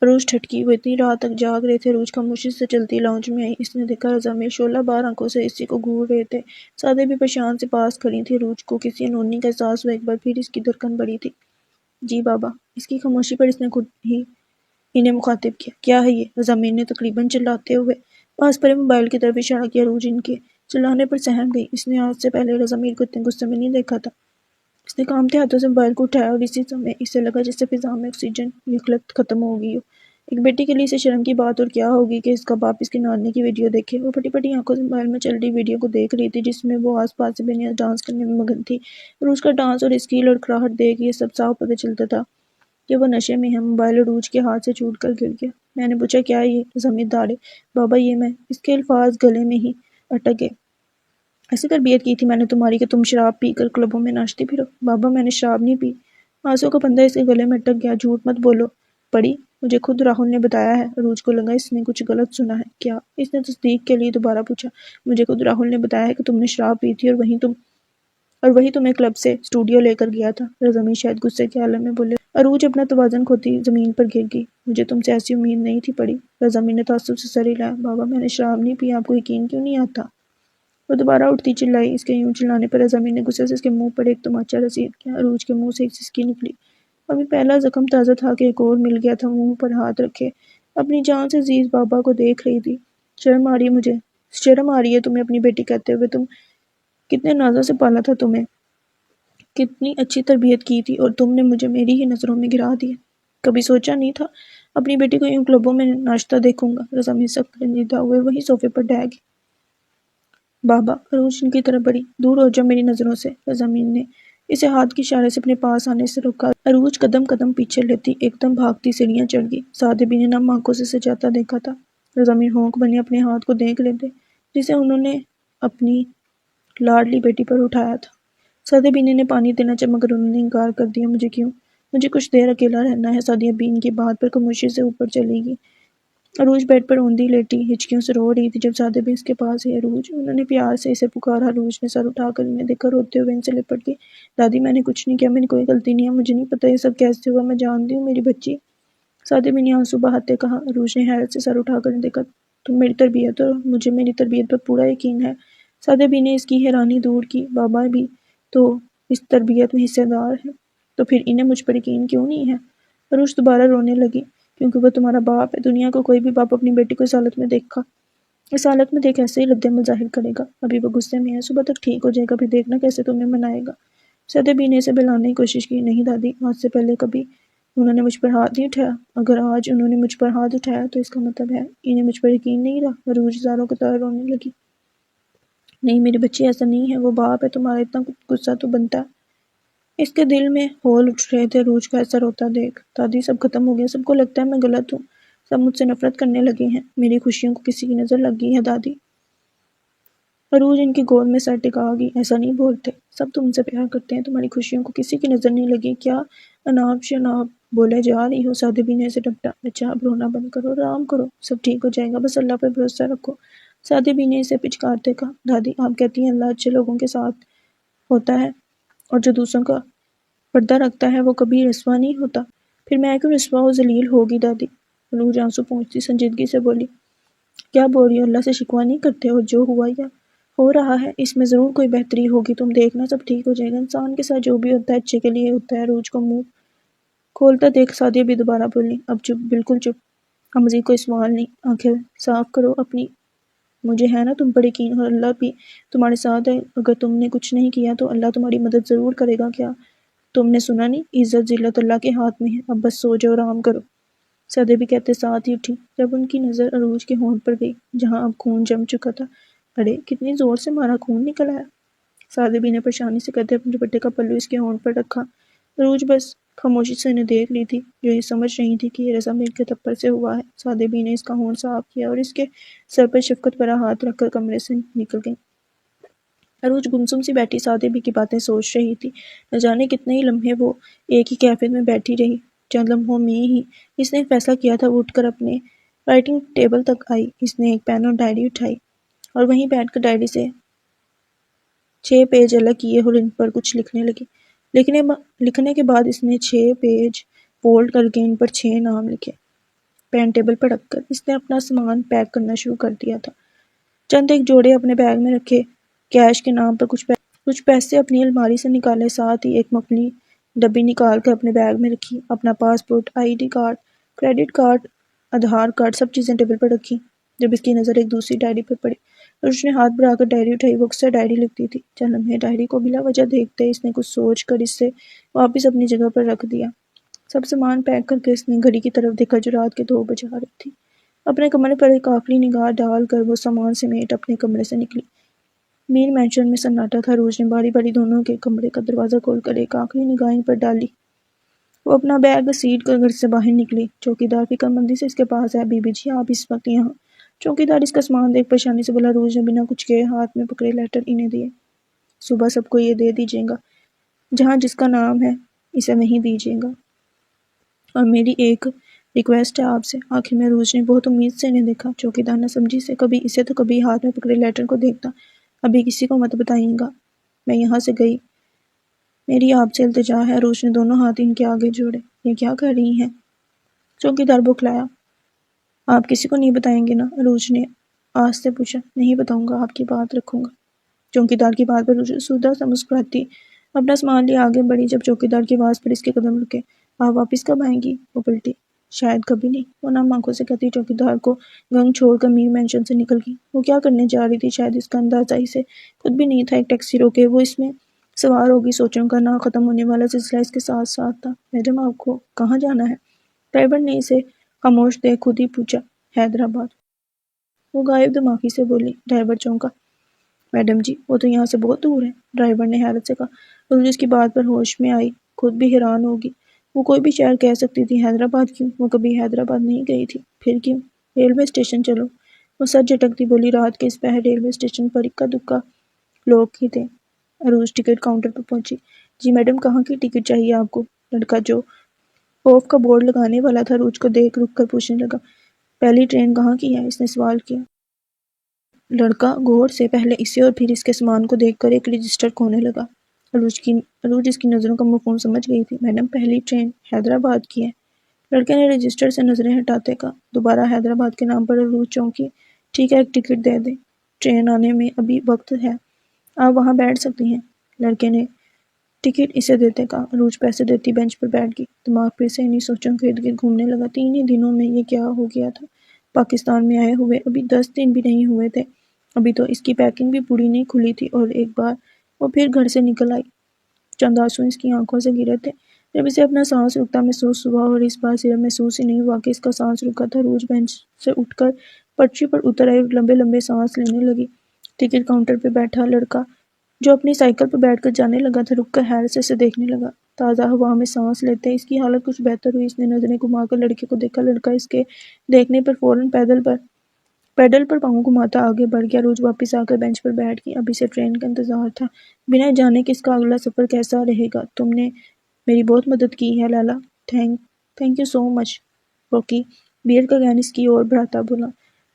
عروج ٹھٹکی۔ وہ اتنی رات تک جاگ رہے تھے۔ عروج خاموشی سے چلتی لاؤنج میں آئی۔ اس نے دیکھا رضامین شعلہ بار آنکھوں سے اسی کو گھور رہے تھے۔ سعادت بھی پریشان سے پاس کھڑی تھی۔ عروج کو کسی انہونی کا احساس ہوا، ایک بار پھر اس کی دھڑکن بڑھی تھی۔ جی بابا، اس کی خاموشی پر اس نے خود ہی انہیں مخاطب کیا۔ کیا ہے یہ؟ رضامین نے تقریباً چلاتے ہوئے پاس پڑے موبائل کی طرف اشارہ کیا۔ عروج ان کے چلانے پر سہم گئی۔ اس نے آج سے پہلے رضامین کو اتنے غصے میں نہیں دیکھا تھا۔ اس نے کانپتے ہاتھوں سے موبائل کو اٹھایا اور اسی سمے اسے لگا جیسے فضا میں آکسیجن یکلخت ختم ہو گئی ہو۔ ایک بیٹی کے لیے اسے شرم کی بات اور کیا ہوگی کہ اس کا باپ اس کے ناچنے کی ویڈیو دیکھے۔ وہ پھٹی پھٹی آنکھوں سے موبائل میں چل رہی ویڈیو کو دیکھ رہی تھی جس میں وہ آس پاس سے بے نیاز ڈانس کرنے میں مگن تھی۔ عروج کا ڈانس اور اس کی لڑکھڑاہٹ دیکھ یہ سب صاف پتہ چلتا تھا کہ وہ نشے میں ہے۔ موبائل عروج کے ہاتھ سے چھوٹ کر گر گیا۔ میں نے پوچھا کیا ہے یہ؟ رضامین دھاڑے۔ بابا یہ میں، اس کے الفاظ گلے میں ہی اٹک گئے۔ ایسی تربیت کی تھی میں نے تمہاری کہ تم شراب پی کر کلبوں میں ناچتی پھرو؟ بابا میں نے شراب نہیں پی۔ آنسو کا پندہ اس کے گلے میں اٹک گیا۔ جھوٹ مت بولو، پڑی؟ مجھے خود راہل نے بتایا ہے۔ عروج کو لگا اس نے کچھ غلط سنا ہے۔ کیا؟ اس نے تصدیق کے لیے دوبارہ پوچھا۔ مجھے خود راہل نے بتایا ہے کہ تم نے شراب پی تھی اور وہی تمہیں کلب سے اسٹوڈیو لے کر گیا تھا۔ رضامین شاید غصے کے عالم میں بولے۔ عروج اپنا توازن کھوتی زمین پر گر گئی۔ مجھے تم سے ایسی امید نہیں تھی پڑی۔ رضامین نے تعصب سے سر ہلایا۔ بابا میں نے شراب نہیں پی، آپ کو یقین کیوں نہیں آتا؟ وہ دوبارہ اٹھتی چلائی۔ اس کے یوں چلانے پر رضامین نے غصے سے اس کے منہ پر ایک تماچا رسید کیا۔ عروج کے منہ سے ایک سسکی نکلی۔ ابھی پہلا زخم تازہ تھا کہ ایک اور مل گیا تھا۔ منہ پر ہاتھ رکھے اپنی جان سے عزیز بابا کو دیکھ رہی تھی۔ شرم آ رہی ہے مجھے، شرم آ رہی ہے تمہیں اپنی بیٹی کہتے ہوئے؟ تم کتنے نازوں سے پالا تھا تمہیں، کتنی اچھی تربیت کی تھی اور تم نے مجھے میری ہی نظروں میں گرا دیا۔ کبھی سوچا نہیں تھا اپنی بیٹی کو یوں کلبوں میں ناچتا دیکھوں گا۔ رضامین سخت رنجیدہ ہوئے وہیں صوفے پر ڈہ گئی۔ بابا، عروج ان کی طرف بڑھی۔ دور ہو جاؤ میری نظروں سے۔ رضامین نے اسے ہاتھ کے اشارے سے اپنے پاس آنے سے روکا۔ عروج قدم قدم پیچھے لیتی ایک دم بھاگتی سیڑھیاں چڑھ گئی۔ سعادت بھی نے نم آنکھوں سے جاتا دیکھا تھا۔ رضامین ہونک بنے اپنے ہاتھ کو دیکھ لیتے جسے انہوں نے اپنی لاڈلی بیٹی پر اٹھایا تھا۔ سعادت بھی نے پانی دینا چاہا مگر انہوں نے انکار کر دیا۔ مجھے کیوں؟ مجھے کچھ دیر اکیلا رہنا ہے۔ سعادت بھی ان کی بات پر خاموشی سے اوپر چلی گئی۔ عروج بیڈ پر اوندھی لیٹی ہچکیوں سے رو رہی تھی جب سعادت بھی اس کے پاس آئی۔ عروج، انہوں نے پیار سے اسے پکارا۔ عروج نے سر اٹھا کر انہیں دیکھا، روتے ہوئے ان سے لپٹ گئی۔ دادی میں نے کچھ نہیں کیا، میری کوئی غلطی نہیں ہے، مجھے نہیں پتا یہ سب کیسے ہوا، میں جانتی ہوں میری بچی۔ سعادت بھی نے آنسو بہاتے کہا۔ عروج نے حیرت سے سر اٹھا کر دیکھا۔ تم میری تربیت اور مجھے میری تربیت پر پورا یقین ہے۔ سعادت بھی نے اس کی حیرانی دور کی۔ بابا بھی تو اس تربیت میں حصہ دار ہیں، تو پھر انہیں مجھ پر یقین کیوں نہیں ہے؟ عروج دوبارہ رونے لگی۔ کیونکہ وہ تمہارا باپ ہے۔ دنیا کو کوئی بھی باپ اپنی بیٹی کو اس حالت میں دیکھ ایسے ہی رد عمل ظاہر کرے گا۔ ابھی وہ غصے میں ہے، صبح تک ٹھیک ہو جائے گا، پھر دیکھنا کیسے تمہیں منائے گا۔ سعدیہ بی نے اسے بہلانے کی کوشش کی۔ نہیں دادی، آج سے پہلے کبھی انہوں نے مجھ پر ہاتھ نہیں اٹھایا۔ اگر آج انہوں نے مجھ پر ہاتھ اٹھایا تو اس کا مطلب ہے انہیں مجھ پر یقین نہیں رہا۔ عروج زاروں کی طرح رونے لگی۔ نہیں میری بچی، ایسا نہیں ہے، وہ باپ ہے تمہارا، اتنا غصہ تو بنتا ہے۔ اس کے دل میں ہول اٹھ رہے تھے عروج کا ایسا روتا دیکھ۔ دادی سب ختم ہو گیا، سب کو لگتا ہے میں غلط ہوں، سب مجھ سے نفرت کرنے لگے ہیں، میری خوشیوں کو کسی کی نظر لگ گئی ہے دادی۔ عروج ان کی گود میں سر ٹکا گئی۔ ایسا نہیں بولتے، سب تم سے پیار کرتے ہیں، تمہاری خوشیوں کو کسی کی نظر نہیں لگی، کیا اناب شناب بولے جا رہی ہو؟ سعدیہ بی نے اسے ڈپٹا۔ بچہ اب رونا بند کرو، آرام کرو، سب ٹھیک ہو جائے گا، بس اللہ پر بھروسہ رکھو۔ سعدیہ بی نے اسے پچکارتے کہا۔ دادی آپ کہتی ہیں اللہ اچھے لوگوں کے ساتھ ہوتا ہے اور جو دوسروں کا پردہ رکھتا ہے وہ کبھی رسوا نہیں ہوتا، پھر میں کیوں رسوا و ذلیل ہوگی دادی؟ عروج آنسو پونچھتی سنجیدگی سے بولی۔ کیا بول رہی ہو؟ اللہ سے شکوہ نہیں کرتے ہو؟ جو ہوا یا ہو رہا ہے اس میں ضرور کوئی بہتری ہوگی، تم دیکھنا سب ٹھیک ہو جائے گا، انسان کے ساتھ جو بھی ہوتا ہے اچھے کے لیے ہوتا ہے۔ عروج کو منہ کھولتا دیکھ سعدیہ بھی دوبارہ بولی۔ اب چپ، بالکل چپ، اب مزید کوئی سوال نہیں، آنکھیں صاف کرو اپنی، مجھے ہے نا تم پر یقین، اور اللہ بھی تمہارے ساتھ ہے، اگر تم نے کچھ نہیں کیا تو اللہ تمہاری مدد ضرور کرے گا۔ کیا تم نے سنا نہیں، عزت ذلت اللہ کے ہاتھ میں ہے، اب بس سو جاؤ، آرام کرو۔ سعدیہ بھی کہتے ساتھ ہی اٹھی۔ جب ان کی نظر عروج کے ہونٹ پر گئی جہاں اب خون جم چکا تھا، ارے کتنی زور سے مارا، خون نکل آیا۔ سعدیہ بی نے پریشانی سے کہتے اپنے دوپٹے کا پلو اس کے ہونٹ پر رکھا۔ عروج بس خاموشی سے انہیں دیکھ لی تھی، جو یہ سمجھ رہی تھی کہ یہ رضامند کے تھپڑ سے ہوا ہے۔ سعدیہ بی نے اس کا ہونٹ صاف کیا اور اس کے سر پر شفقت بھرا ہاتھ رکھ کر کمرے سے نکل گئی۔ عروج گمسم سی بیٹھی سعدیہ بی کی باتیں سوچ رہی تھی۔ نہ جانے کتنے ہی لمحے وہ ایک ہی کیفیت میں بیٹھی رہی۔ چند لمحوں میں ہی اس نے فیصلہ کیا تھا، وہ اٹھ کر اپنے رائٹنگ ٹیبل تک آئی۔ اس نے ایک پین اور ڈائری اٹھائی اور وہیں بیٹھ کر ڈائری سے 6 پیج الگ کیے اور ان پر کچھ لکھنے لگی۔ لکھنے کے بعد اس نے 6 پیج فولڈ کر کے ان پر 6 نام لکھے۔ پین ٹیبل پر رکھ کر اس نے اپنا سامان پیک کرنا شروع کر دیا تھا۔ چند ایک جوڑے اپنے بیگ میں رکھے، کیش کے نام پر کچھ پیسے اپنی الماری سے نکالے، ساتھ ہی ایک مخفی ڈبی نکال کر اپنے بیگ میں رکھی۔ اپنا passport, ID card, credit card, Aadhaar card, سب چیزیں ٹیبل پر رکھی۔ جب اس کی نظر ایک دوسری ڈائری پر پڑی اور اس نے ہاتھ بڑھا کر ڈائری اٹھائی، وہ اکثر ڈائری لکھتی تھی۔ چند لمحے ڈائری کو بلا وجہ دیکھتے اس نے کچھ سوچ کر اسے واپس اپنی جگہ پر رکھ دیا۔ سب سامان پیک کر کے اس نے گھڑی کی طرف دیکھا جو رات کے 2 بج رہی تھی۔ اپنے کمرے پر ایک آخری نگاہ ڈال کر وہ سامان سمیٹ اپنے کمرے سے نکلی۔ میر مینشن میں سناٹا تھا۔ عروج نے باری باری دونوں کے کمرے کا دروازہ کھول کر ایک آخری نگاہ ان پر ڈالی۔ وہ اپنا بیگ گھسیٹ کر گھر سے باہر نکلی۔ چوکیدار فکر مندی سے اس کے پاس آیا۔ بی بی جی آپ اس وقت یہاں؟ چوکیدار اس کا سامان دیکھ پریشانی سے بولا۔ عروج نے بنا کچھ کہے ہاتھ میں پکڑے لیٹر انہیں دیے۔ صبح سب کو یہ دے دیجیے گا، جہاں جس کا نام ہے اسے وہیں دیجیے گا، اور میری ایک ریکویسٹ ہے آپ سے۔ آخر میں عروج نے بہت امید سے انہیں دیکھا۔ چوکیدار نہ سمجھی سے کبھی اسے تو کبھی ہاتھ میں پکڑے لیٹر کو دیکھتا۔ ابھی کسی کو مت بتائیے گا میں یہاں سے گئی، میری آپ سے التجا ہے۔ عروج نے دونوں ہاتھ ان کے آگے جوڑے۔ یہ کیا کر رہی ہیں؟ چوکیدار بوکھلایا۔ آپ کسی کو نہیں بتائیں گے نا؟ عروج نے آس سے پوچھا۔ نہیں بتاؤں گا، آپ کی بات رکھوں گا۔ چوکیدار کی بات پر عروج سودہ سا مسکراتی اپنا سامان لے آگے بڑھی۔ جب چوکیدار کی آواز پر اس کے قدم رکے۔ آپ واپس کب آئیں گی؟ وہ پلٹی۔ شاید کبھی نہیں، وہ نم آنکھوں سے کہتی چوکیدار کو گنگ چھوڑ کر میر مینشن سے نکل گئی۔ وہ کیا کرنے جا رہی تھی شاید اس کا اندازہ اسے خود بھی نہیں تھا۔ ایک ٹیکسی روکے وہ اس میں سوار ہوگی۔ سوچوں کا نہ ختم ہونے والا سلسلہ اس کے ساتھ ساتھ تھا۔ میڈم آپ کو کہاں جانا ہے؟ ڈرائیور نے اسے خاموش دیکھ خود ہی پوچھا۔ حیدرآباد، وہ غائب دماغی سے بولی۔ ڈرائیور چونکا۔ میڈم جی وہ تو یہاں سے بہت دور ہے، ڈرائیور نے حیرت سے کہا۔ عروج اس کی بات پر ہوش میں آئی، خود بھی حیران ہوگی۔ وہ کوئی بھی شہر کہہ سکتی تھی، حیدرآباد کیوں؟ وہ کبھی حیدرآباد نہیں گئی تھی۔ پھر کیوں؟ ریلوے اسٹیشن چلو، وہ سر جھٹکتی بولی۔ رات کے اس پہر ریلوے اسٹیشن پر اکا دکا لوگ ہی تھے۔ عروج ٹکٹ کاؤنٹر پر پہنچی۔ جی میڈم کہاں کی ٹکٹ چاہیے آپ کو؟ لڑکا جو خوف کا بورڈ لگانے والا تھا عروج کو دیکھ رک کر پوچھنے لگا۔ پہلی ٹرین کہاں کی ہے؟ اس نے سوال کیا۔ لڑکا غور سے پہلے اسے اور پھر اس کے سامان کو دیکھ کر ایک رجسٹر کھولنے لگا۔ عروج اس کی نظروں کا مفہوم سمجھ گئی تھی۔ میڈم پہلی ٹرین حیدرآباد کی ہے، لڑکے نے رجسٹر سے نظریں ہٹاتے کہا۔ دوبارہ حیدرآباد کے نام پر عروج چونکی۔ ٹھیک ہے، ایک ٹکٹ دے دیں، ٹرین آنے میں ابھی وقت ہے، آپ وہاں بیٹھ سکتی ہیں۔ لڑکے نے ٹکٹ اسے دیتے کا عروج پیسے دیتی بینچ پر بیٹھ گئی، دماغ پھر سے انہیں سوچوں کے ارد گرد گھومنے لگا۔ 3 ہی دنوں میں یہ کیا ہو گیا تھا؟ پاکستان میں آئے ہوئے ابھی 10 دن بھی نہیں ہوئے تھے، ابھی تو اس کی پیکنگ بھی پوری نہیں کھلی تھی اور ایک بار وہ پھر گھر سے نکل آئی۔ چند آنسو اس کی آنکھوں سے گرے تھے جب اسے اپنا سانس رکتا محسوس ہوا، اور اس بار صرف محسوس ہی نہیں ہوا کہ اس کا سانس رکا تھا۔ عروج بینچ سے اٹھ کر پٹری پر اتر آئی اور لمبے لمبے سانس لینے لگی۔ ٹکٹ کاؤنٹر پہ بیٹھا لڑکا جو اپنی سائیکل پر بیٹھ کر جانے لگا تھا رک کر حیرت سے اسے دیکھنے لگا۔ تازہ ہوا میں سانس لیتے اس کی حالت کچھ بہتر ہوئی۔ اس نے نظریں گھما کر لڑکے کو دیکھا، لڑکا اس کے دیکھنے پر فوراً پیڈل پر پاؤں گھماتا آگے بڑھ گیا۔ عروج واپس آ کر بینچ پر بیٹھ گئی، اب اسے ٹرین کا انتظار تھا، بنا جانے کہ اس کا اگلا سفر کیسا رہے گا۔ تم نے میری بہت مدد کی ہے Leela. Thank you so much, Rocky beer کا کین اس کی اور بڑھاتا بولا۔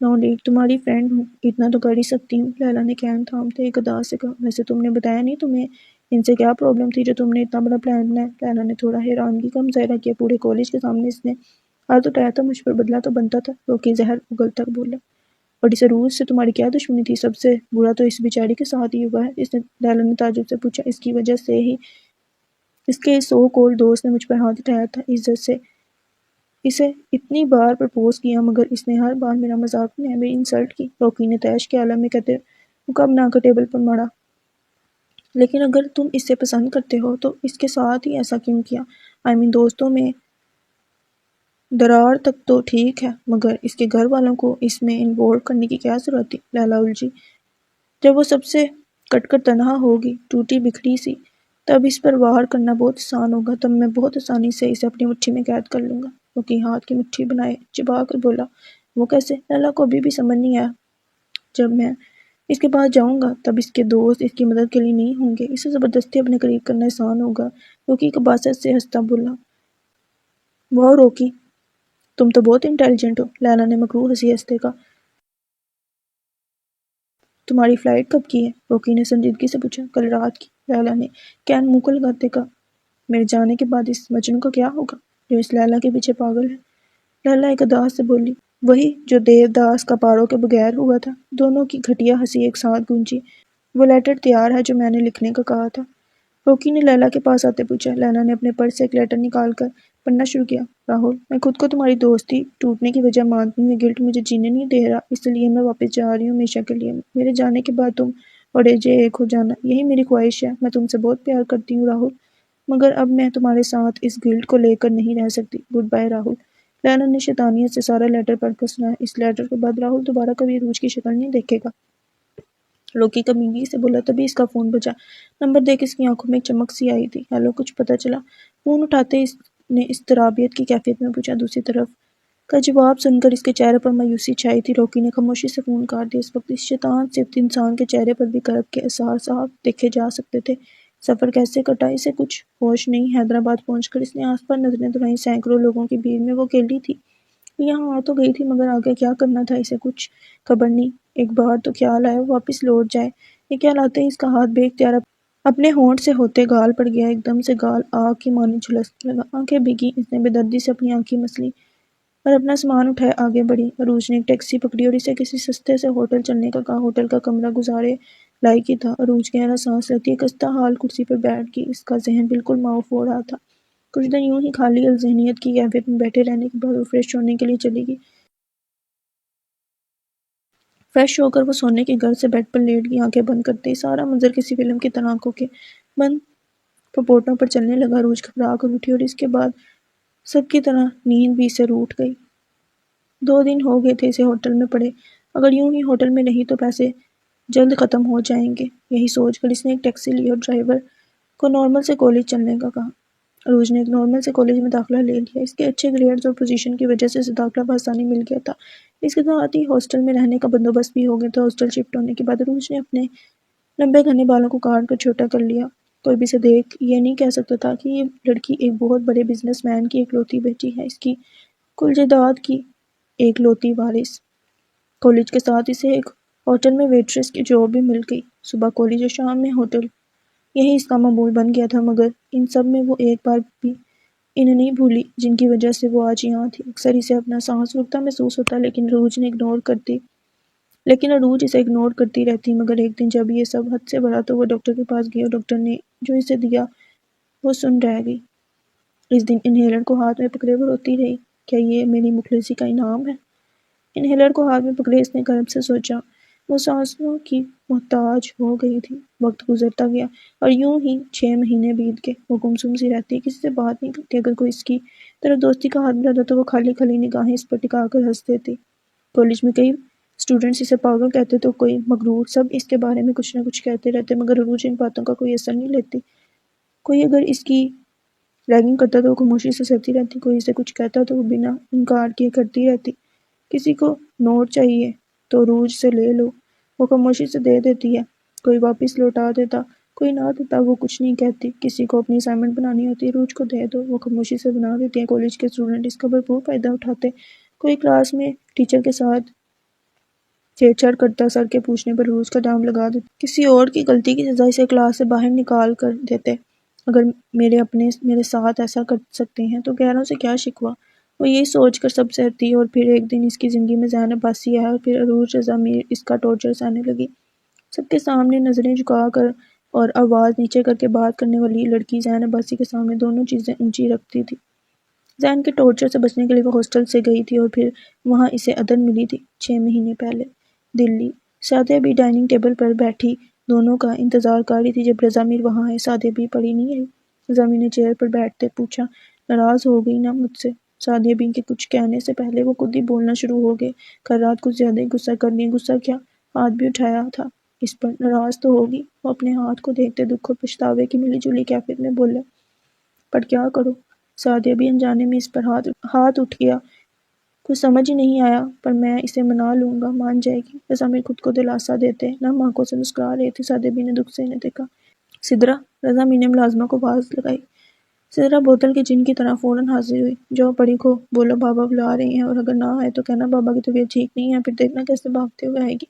نو نیڈ، تمہاری فرینڈ ہوں، اتنا تو کر ہی سکتی ہوں، لیلا نے کین تھامتے ایک ادا سے کہا۔ ویسے تم نے بتایا نہیں تمہیں ان سے کیا پرابلم تھی جو تم نے اتنا بڑا پلان بنایا؟ لیلا نے تھوڑا حیرانگی کا مظاہرہ کیا۔ پورے کالج کے سامنے اس نے ہاتھ اٹھایا تھا، مجھ پر بدلہ تو بنتا تھا، روکی زہر اگلتا بولا۔ اور اس عروج سے تمہاری کیا دشمنی تھی؟ سب سے برا تو اس بیچاری کے ساتھ ہی ہوا ہے، اس نے لیلا نے تعجب سے پوچھا۔ اس کی وجہ سے ہی اس کے سو کالڈ دوست نے مجھ پر ہاتھ اٹھایا تھا، عزت سے اسے اتنی بار پرپوز کیا مگر اس نے ہر بار میرا مذاق بنایا، میری انسلٹ کی، روکی نے طیش کے عالم میں کہتے مکہ بنا کر ٹیبل پر مارا۔ لیکن اگر تم اسے پسند کرتے ہو تو اس کے ساتھ ہی ایسا کیوں کیا؟ دوستوں میں درار تک تو ٹھیک ہے مگر اس کے گھر والوں کو اس میں انوالو کرنے کی کیا ضرورت تھی؟ لیلا الجھی۔ جب وہ سب سے کٹ کر تنہا ہوگی، ٹوٹی بکھری سی، تب اس پر وار کرنا بہت آسان ہوگا، تب میں بہت آسانی سے اسے اپنی مٹھی میں قید کر لوں گا، روکی ہاتھ کی مٹھی بنائے چبا کر بولا۔ وہ کیسے؟ لیلا کو ابھی بھی سمجھ نہیں آیا۔ جب میں اس کے پاس جاؤں گا تب اس کے دوست اس کی مدد کے لیے نہیں ہوں گے، اسے زبردستی اپنے قریب کرنا آسان ہوگا، روکی کباست سے ہنستا بولا۔ واہ روکی، تم تو بہت انٹیلیجنٹ ہو، لیلا نے مکروہ ہنسی ہنستے کہا۔ تمہاری فلائٹ کب کی ہے؟ روکی نے سنجیدگی سے پوچھا۔ کل رات کی، لیلا نے کین منہ کو لگاتے کہا۔ میرے جانے کے بعد اس مجنوں کا کیا ہوگا جو اس لیلا کے پیچھے پاگل ہے؟ لیلا ایک ادا سے بولی۔ وہی جو دیو داس کا پاروں کے بغیر ہوا تھا۔ دونوں کی گھٹیا ہنسی ایک ساتھ گونجی۔ وہ لیٹر تیار ہے جو میں نے لکھنے کا کہا تھا، روکی نے لیلا کے پاس آتے پوچھا۔ لیلا نے اپنے پرس سے ایک لیٹر نکال کر پڑھنا شروع کیا۔ راہل، میں خود کو تمہاری دوستی ٹوٹنے کی وجہ مانتی ہوں، یہ گلٹ مجھے جینے نہیں دے رہا، اس لیے میں واپس جا رہی ہوں ہمیشہ کے لیے۔ میرے جانے کے بعد تم اور AJ ایک ہو جانا، یہی میری خواہش ہے۔ میں تم سے بہت پیار کرتی ہوں راہل، مگر اب میں تمہارے ساتھ اس گلٹ کو لے کر نہیں رہ سکتی۔ Good bye Rahul. لیلا نے شیطانیت سے سارا لیٹر پڑھ کر سنایا۔ اس لیٹر کے بعد راہل دوبارہ کبھی عروج کی شکل نہیں دیکھے گا، روکی کمینگی سے بولا۔ تبھی اس کا فون بجا، نمبر دیکھ اس کی آنکھوں میں ایک چمک سی آئی تھی۔ ہیلو، کچھ پتہ چلا؟ فون اٹھاتے اس نے اضطرابیت کی کیفیت میں پوچھا۔ دوسری طرف کا جواب سن کر اس کے چہرے پر مایوسی چھائی تھی۔ روکی نے خاموشی سے فون کاٹ دیا۔ اس وقت اس شیطان صفت انسان کے چہرے پر بھی کرب کے آثار صاف دیکھے جا سکتے تھے۔ سفر کیسے کٹا اسے کچھ ہوش نہیں۔ حیدرآباد پہنچ کر اس نے آس پاس نظریں دوڑائیں، سینکڑوں لوگوں کی بھیڑ میں وہ اکیلی تھی۔ یہاں آ تو گئی تھی مگر آگے کیا کرنا تھا اسے کچھ خبر نہیں۔ ایک بار تو خیال آیا وہ واپس لوٹ جائے، یہ خیال آتے ہی اس کا ہاتھ بے اختیار اپنے ہونٹ سے ہوتے گال پڑ گیا، ایک دم سے گال آگ کی مانند جھلسنے لگا، آنکھیں بھیگی۔ اس نے بے دردی سے اپنی آنکھیں مسلی اور اپنا سامان اٹھائے آگے بڑھی۔ عروج نے ایک ٹیکسی پکڑی اور اسے کسی سستے سے ہوٹل چلنے کا کہا۔ ہوٹل کا کمرہ گزارے لائق ہی تھا۔ عروج گہرا سانس لیتی ایک خستہ حال کرسی پر بیٹھ گئی، اس کا ذہن بالکل معاف ہو رہا تھا۔ کچھ دن یوں ہی خالی الذہنیت کی کیفیت میں بیٹھے رہنے کے بعد وہ فریش ہونے کے لیے چلی گئی۔ فریش ہو کر وہ سونے کے گھر سے بیڈ پر لیٹ گئی، آنکھیں بند کرتے ہی سارا منظر کسی فلم کی طرح آنکھوں کے بند پپوٹوں پر چلنے لگا۔ عروج گھبرا کر اٹھی اور اس کے بعد سب کی طرح نیند بھی اسے روٹ گئی۔ 2 دن ہو گئے تھے اسے ہوٹل میں پڑے، اگر یوں ہی ہوٹل میں رہی تو پیسے جلد ختم ہو جائیں گے، یہی سوچ کر اس نے ایک ٹیکسی لی اور ڈرائیور کو نارمل سے کالج چلنے کا کہا۔ عروج نے ایک نارمل سے کالج میں داخلہ لے لیا، اس کے اچھے گریڈز اور پوزیشن کی وجہ سے اسے داخلہ بآسانی مل گیا تھا۔ اس کے ساتھ ہی ہاسٹل میں رہنے کا بندوبست بھی ہو گیا تھا۔ ہاسٹل شفٹ ہونے کے بعد عروج نے اپنے لمبے گھنے بالوں کو کاٹ کر چھوٹا کر لیا، کوئی بھی اسے دیکھ یہ نہیں کہہ سکتا تھا کہ یہ لڑکی ایک بہت بڑے بزنس مین کی اکلوتی بیٹی ہے، اس کی کل جائیداد کی ایک لوتی وارث۔ کالج کے ساتھ اسے ایک ہوٹل میں ویٹریس کی جاب بھی مل گئی، صبح کالج اور شام میں ہوٹل، یہی اس کا معمول بن گیا تھا۔ مگر ان سب میں وہ ایک بار بھی انہیں نہیں بھولی جن کی وجہ سے وہ آج یہاں تھی۔ اکثر اسے اپنا سانس رکتا محسوس ہوتا لیکن عروج اسے اگنور کرتی رہتی، مگر ایک دن جب یہ سب حد سے بڑھا تو وہ ڈاکٹر کے پاس گئی اور ڈاکٹر نے جو اسے دیا وہ سن رہ گئی۔ اس دن انہیلر کو ہاتھ میں پکڑے وہ روتی رہی۔ کیا یہ میری مخلصی کا انعام ہے؟ انہیلر کو ہاتھ میں پکڑے اس نے کرب سے سوچا۔ وہ سانسوں کی محتاج ہو گئی تھی۔ وقت گزرتا گیا اور یوں ہی 6 مہینے بیت گئے۔ وہ گمسم سی رہتی، کسی سے بات نہیں کرتی۔ اگر کوئی اس کی طرف دوستی کا ہاتھ بڑھاتا تو وہ خالی خالی نگاہیں اس پر ٹکا کر ہنس دیتی۔ کالج میں کئی اسٹوڈنٹس اسے پاگل کہتے تو کوئی مغرور، سب اس کے بارے میں کچھ نہ کچھ کہتے رہتے، مگر عروج ان باتوں کا کوئی اثر نہیں لیتی۔ کوئی اگر اس کی ریگنگ کرتا تو وہ خاموشی سے سہتی رہتی، کوئی اسے کچھ کہتا تو وہ بنا انکار کیے کرتی رہتی۔ کسی کو نوٹ چاہیے تو عروج سے لے لو، وہ خاموشی سے دے دیتی ہے۔ کوئی واپس لوٹا دیتا، کوئی نہ دیتا، وہ کچھ نہیں کہتی۔ کسی کو اپنی اسائنمنٹ بنانی ہوتی، عروج کو دے دو، وہ خاموشی سے بنا دیتی ہے۔ کالج کے اسٹوڈنٹ اس کا بھرپور فائدہ اٹھاتے۔ کوئی کلاس میں ٹیچر کے ساتھ چھیڑ چھاڑ کرتا، سر کے پوچھنے پر عروج کا دام لگا دیتے۔ کسی اور کی غلطی کی سزا اسے کلاس سے باہر نکال کر دیتے۔ اگر میرے اپنے میرے ساتھ ایسا کر سکتے ہیں تو غیروں سے کیا شکوہ، وہ یہی سوچ کر سب سہتی۔ اور پھر ایک دن اس کی زندگی میں ذہن عباسی آیا اور پھر عروج رضا میر اس کا ٹارچر سہنے لگی۔ سب کے سامنے نظریں جھکا کر اور آواز نیچے کر کے بات کرنے والی لڑکی ذہن عباسی کے سامنے دونوں چیزیں اونچی رکھتی تھی۔ ذہن کے ٹارچر سے بچنے کے لیے وہ ہاسٹل سے گئی تھی اور پھر وہاں اسے عدن ملی تھی 6 مہینے پہلے۔ دلی۔ سعدیہ بھی ڈائننگ ٹیبل پر بیٹھی دونوں کا انتظار کر رہی تھی جب رضا میر وہاں آئے۔ سعدیہ بھی پڑی نہیں آئی۔ رضا میر نے چیئر پر بیٹھتے پوچھا، ناراض ہو گئی نا مجھ سے؟ سعدیہ بی کے کچھ کہنے سے پہلے وہ خود ہی بولنا شروع ہو گئے۔ کل رات کچھ زیادہ ہی غصہ کر لیا۔ غصہ کیا؟ ہاتھ بھی اٹھایا تھا اس پر۔ ناراض تو ہوگی؟ وہ اپنے ہاتھ کو دیکھتے دکھ اور پچھتاوے کی ملی جلی کیفیت میں بولے۔ پر کیا کروں؟ سعدیہ بھی انجانے میں اس پر ہاتھ اٹھ گیا۔ کچھ سمجھ ہی نہیں آیا، پر میں اسے منا لوں گا، مان جائے گی۔ رضا میر خود کو دلاسا دیتے نم آنکھوں سے مسکرا رہے تھے۔ سعدیہ بی نے دکھ سے انہیں دیکھا۔ سدرا، رضا میر نے ملازمہ کو آواز لگائی۔ سدرا بوتل کے جن کی طرح فوراً حاضر ہوئی۔ جاؤ پڑی کو بولو بابا بلا رہے ہیں، اور اگر نہ آئے تو کہنا بابا کی طبیعت ٹھیک نہیں ہے، پھر دیکھنا کیسے بھاگتے ہوئے آئے گی۔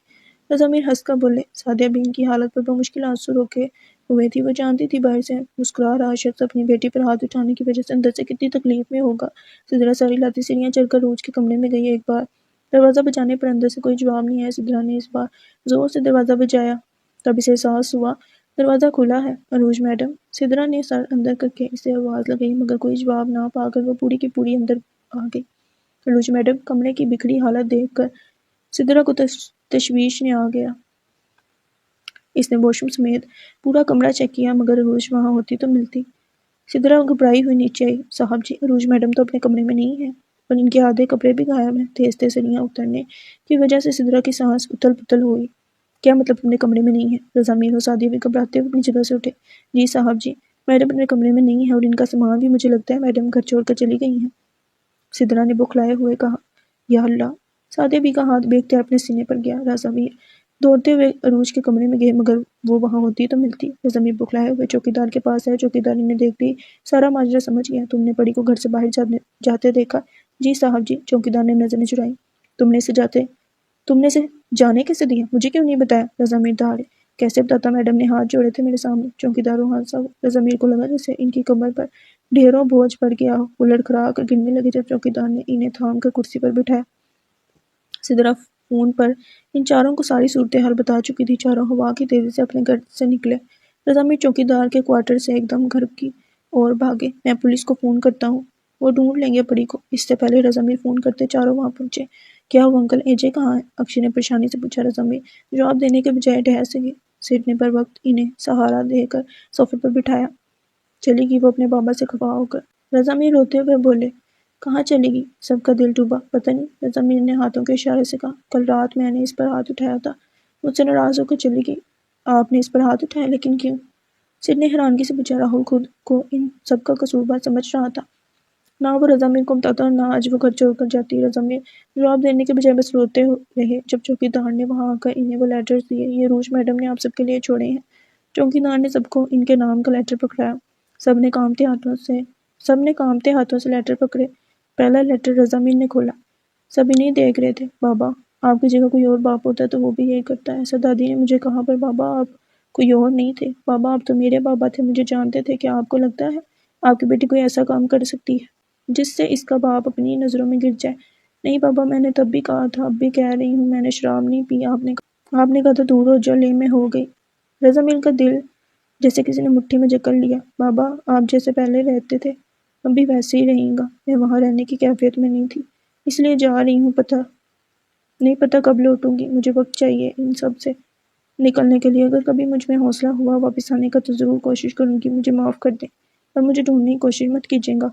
رضا میر ہنس کر بولے۔ سعدیہ بی کی حالت پر بمشکل آنسو روکے ہوئے تھی۔ وہ جانتی تھی باہر سے مسکرا رہا شخص اپنی بیٹی پر ہاتھ اٹھانے کی وجہ سے اندر سے کتنی تکلیف میں ہوگا۔ سدرا ساری لاتی سیڑھیاں چڑھ کر عروج کے کمرے میں گئی۔ ایک بار دروازہ بجانے پر اندر سے کوئی جواب نہیں آیا۔ سدرا نے اس بار زور سے دروازہ بجایا، تب اسے احساس ہوا دروازہ کھلا ہے۔ عروج میڈم؟ سدرا نے سر اندر کر کے اسے آواز لگائی، مگر کوئی جواب نہ پا کر وہ پوری کی پوری اندر آ گئی۔ عروج میڈم؟ کمرے کی بکھری حالت دیکھ کر سدرا کو تشویش نے آ گیا۔ اس نے واش روم سمیت پورا کمرہ چیک کیا، مگر عروج وہاں ہوتی تو ملتی۔ سدرا گھبرائی ہوئی نیچے آئی۔ صاحب جی، عروج میڈم تو اپنے کمرے میں نہیں ہے اور ان کے آدھے کپڑے بھی غائب ہیں۔ تیز تیز سیڑھیاں اترنے کی وجہ سے سدرا کی سانس اتھل پتھل ہوئی۔ کیا مطلب اپنے کمرے میں نہیں ہے؟ رضا میر اور سعدیہ بھی گھبراتے ہوئے اپنی جگہ سے اٹھے۔ جی صاحب جی، میڈم اپنے کمرے میں نہیں ہے اور ان کا سامان بھی مجھے لگتا ہے میڈم گھر چھوڑ کر چلی گئی ہیں۔ سدرا نے بوکھلائے ہوئے کہا۔ یا اللہ! سعدیہ بی کا ہاتھ بے اختیار اپنے سینے پر گیا۔ رضا میر دوڑتے ہوئے عروج کے کمرے میں گئے، مگر وہ وہاں ہوتی تو ملتی۔ رضا میر بوکھلائے ہوئے چوکیدار کے پاس آئے۔ چوکیدار انہیں دیکھتے ہی سارا ماجرا سمجھ گیا۔ تم نے پری کو گھر سے باہر جاتے دیکھا؟ جی صاحب جی، چوکیدار نے نظریں چرائی۔ تم نے اسے جانے کیسے دیا؟ مجھے کیوں نہیں بتایا؟ رضا میر دہاڑے۔ کیسے بتاتا؟ میڈم نے ہاتھ جوڑے تھے میرے سامنے۔ چوکیداروں ہنسا۔ رضا میر کو لگا جیسے ان کی کمر پر ڈھیروں بوجھ پڑ گیا ہو۔ وہ لڑکھڑا کر گرنے لگے جب چوکیدار نے انہیں تھام کر کرسی پر بٹھایا۔ سدرا فون پر ان چاروں کو ساری صورتحال بتا چکی تھی۔ چاروں ہوا کی تیزی سے اپنے گھر سے نکلے۔ رضا میر چوکیدار کے کوارٹر سے ایک دم گھر کی اور بھاگے۔ میں پولیس کو فون کرتا ہوں، وہ ڈھونڈ لیں گے پری کو۔ اس سے پہلے رضا میر فون کرتے چاروں وہاں پہنچے۔ کیا ہوا انکل؟ اے جے کہاں ہے؟ اکشے نے پریشانی سے پوچھا۔ رضا میر جواب دینے کے بجائے ڈھہر سے گئے۔ سیٹ نے پر وقت انہیں سہارا دے کر صوفے پر بٹھایا۔ چلی گئی وہ اپنے بابا سے خفا ہو کر۔ رضا میر روتے ہوئے بولے۔ کہاں چلی گئی؟ سب کا دل ڈوبا۔ پتہ نہیں، رضا میر نے ہاتھوں کے اشارے سے کہا۔ کل رات میں نے اس پر ہاتھ اٹھایا تھا، مجھ سے ناراض ہو کر چلی گئی۔ آپ نے اس پر ہاتھ اٹھایا؟ لیکن کیوں؟ سیٹ نے حیرانگی سے پوچھا۔ راہل خود کو ان سب کا قصوروار سمجھ رہا تھا۔ نہ وہ رضا میر کو بتاتا اور نہ آج وہ گھر چھوڑ کر جاتی۔ رضا میر جواب دینے کے بجائے بس روتے رہے۔ جب چوکیدار نے وہاں آ کر انہیں وہ لیٹرز دیے، یہ عروج میڈم نے آپ سب کے لیے چھوڑے ہیں۔ چوکیدار نے سب کو ان کے نام کا لیٹر پکڑایا۔ سب نے کانپتے ہاتھوں سے لیٹر پکڑے۔ پہلا لیٹر رضا میر نے کھولا۔ سب انہیں دیکھ رہے تھے۔ بابا، آپ کی جگہ کوئی اور باپ ہوتا تو وہ بھی یہی کرتا۔ ایسا دادی نے مجھے کہا، پر بابا آپ کوئی اور نہیں تھے۔ بابا آپ تو میرے بابا تھے، مجھے جانتے تھے۔ کیا آپ کو لگتا ہے آپ کی بیٹی کوئی ایسا کام کر سکتی ہے جس سے اس کا باپ اپنی نظروں میں گر جائے؟ نہیں بابا، میں نے تب بھی کہا تھا، اب بھی کہہ رہی ہوں، میں نے شراب نہیں پی۔ آپ نے کہا تھا دور ہو جاؤ، لے میں ہو گئی۔ رضا میر کا دل جیسے کسی نے مٹھی میں جکڑ لیا۔ بابا آپ جیسے پہلے رہتے تھے اب بھی ویسے ہی رہیں گا۔ میں وہاں رہنے کی کیفیت میں نہیں تھی، اس لیے جا رہی ہوں۔ نہیں پتہ کب لوٹوں گی، مجھے وقت چاہیے ان سب سے نکلنے کے لیے۔ اگر کبھی مجھ میں حوصلہ ہوا واپس آنے کا تو ضرور کوشش کروں گی۔ مجھے معاف کر دیں اور مجھے ڈھونڈنے کی کوشش مت کیجیے گا،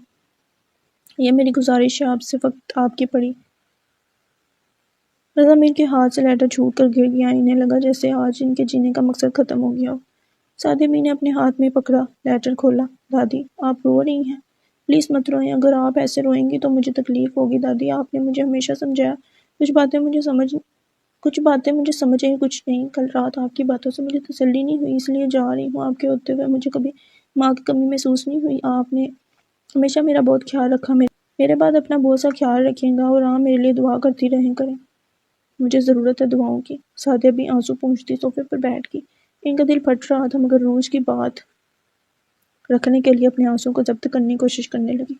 یہ میری گزارش ہے آپ سے، فقط آپ کی پڑی۔ رضا میر کے ہاتھ سے لیٹر چھوٹ کر گر گیا۔ انہیں لگا جیسے آج ان کے جینے کا مقصد ختم ہو گیا ہو۔ سعدیہ امی نے اپنے ہاتھ میں پکڑا لیٹر کھولا۔ دادی آپ رو رہی ہیں؟ پلیز مت روئیں، اگر آپ ایسے روئیں گی تو مجھے تکلیف ہوگی۔ دادی آپ نے مجھے ہمیشہ سمجھایا، کچھ باتیں مجھے سمجھ آئیں، کچھ نہیں۔ کل رات آپ کی باتوں سے مجھے تسلی نہیں ہوئی، اس لیے جا رہی ہوں۔ آپ کے ہوتے ہوئے مجھے کبھی ماں کی کمی محسوس نہیں ہوئی۔ آپ نے ہمیشہ میرا بہت خیال رکھا، میرے بعد اپنا بہت سا خیال رکھیے گا، اور آپ میرے لیے دعا کرتی رہیں کریں، مجھے ضرورت ہے دعاؤں کی۔ سعدیہ بھی آنسو پونچھتی صوفے پر بیٹھ گئی۔ ان کا دل پھٹ رہا تھا، مگر روز کی بات رکھنے کے لیے اپنے آنسوں کو ضبط کرنے کی کوشش کرنے لگی۔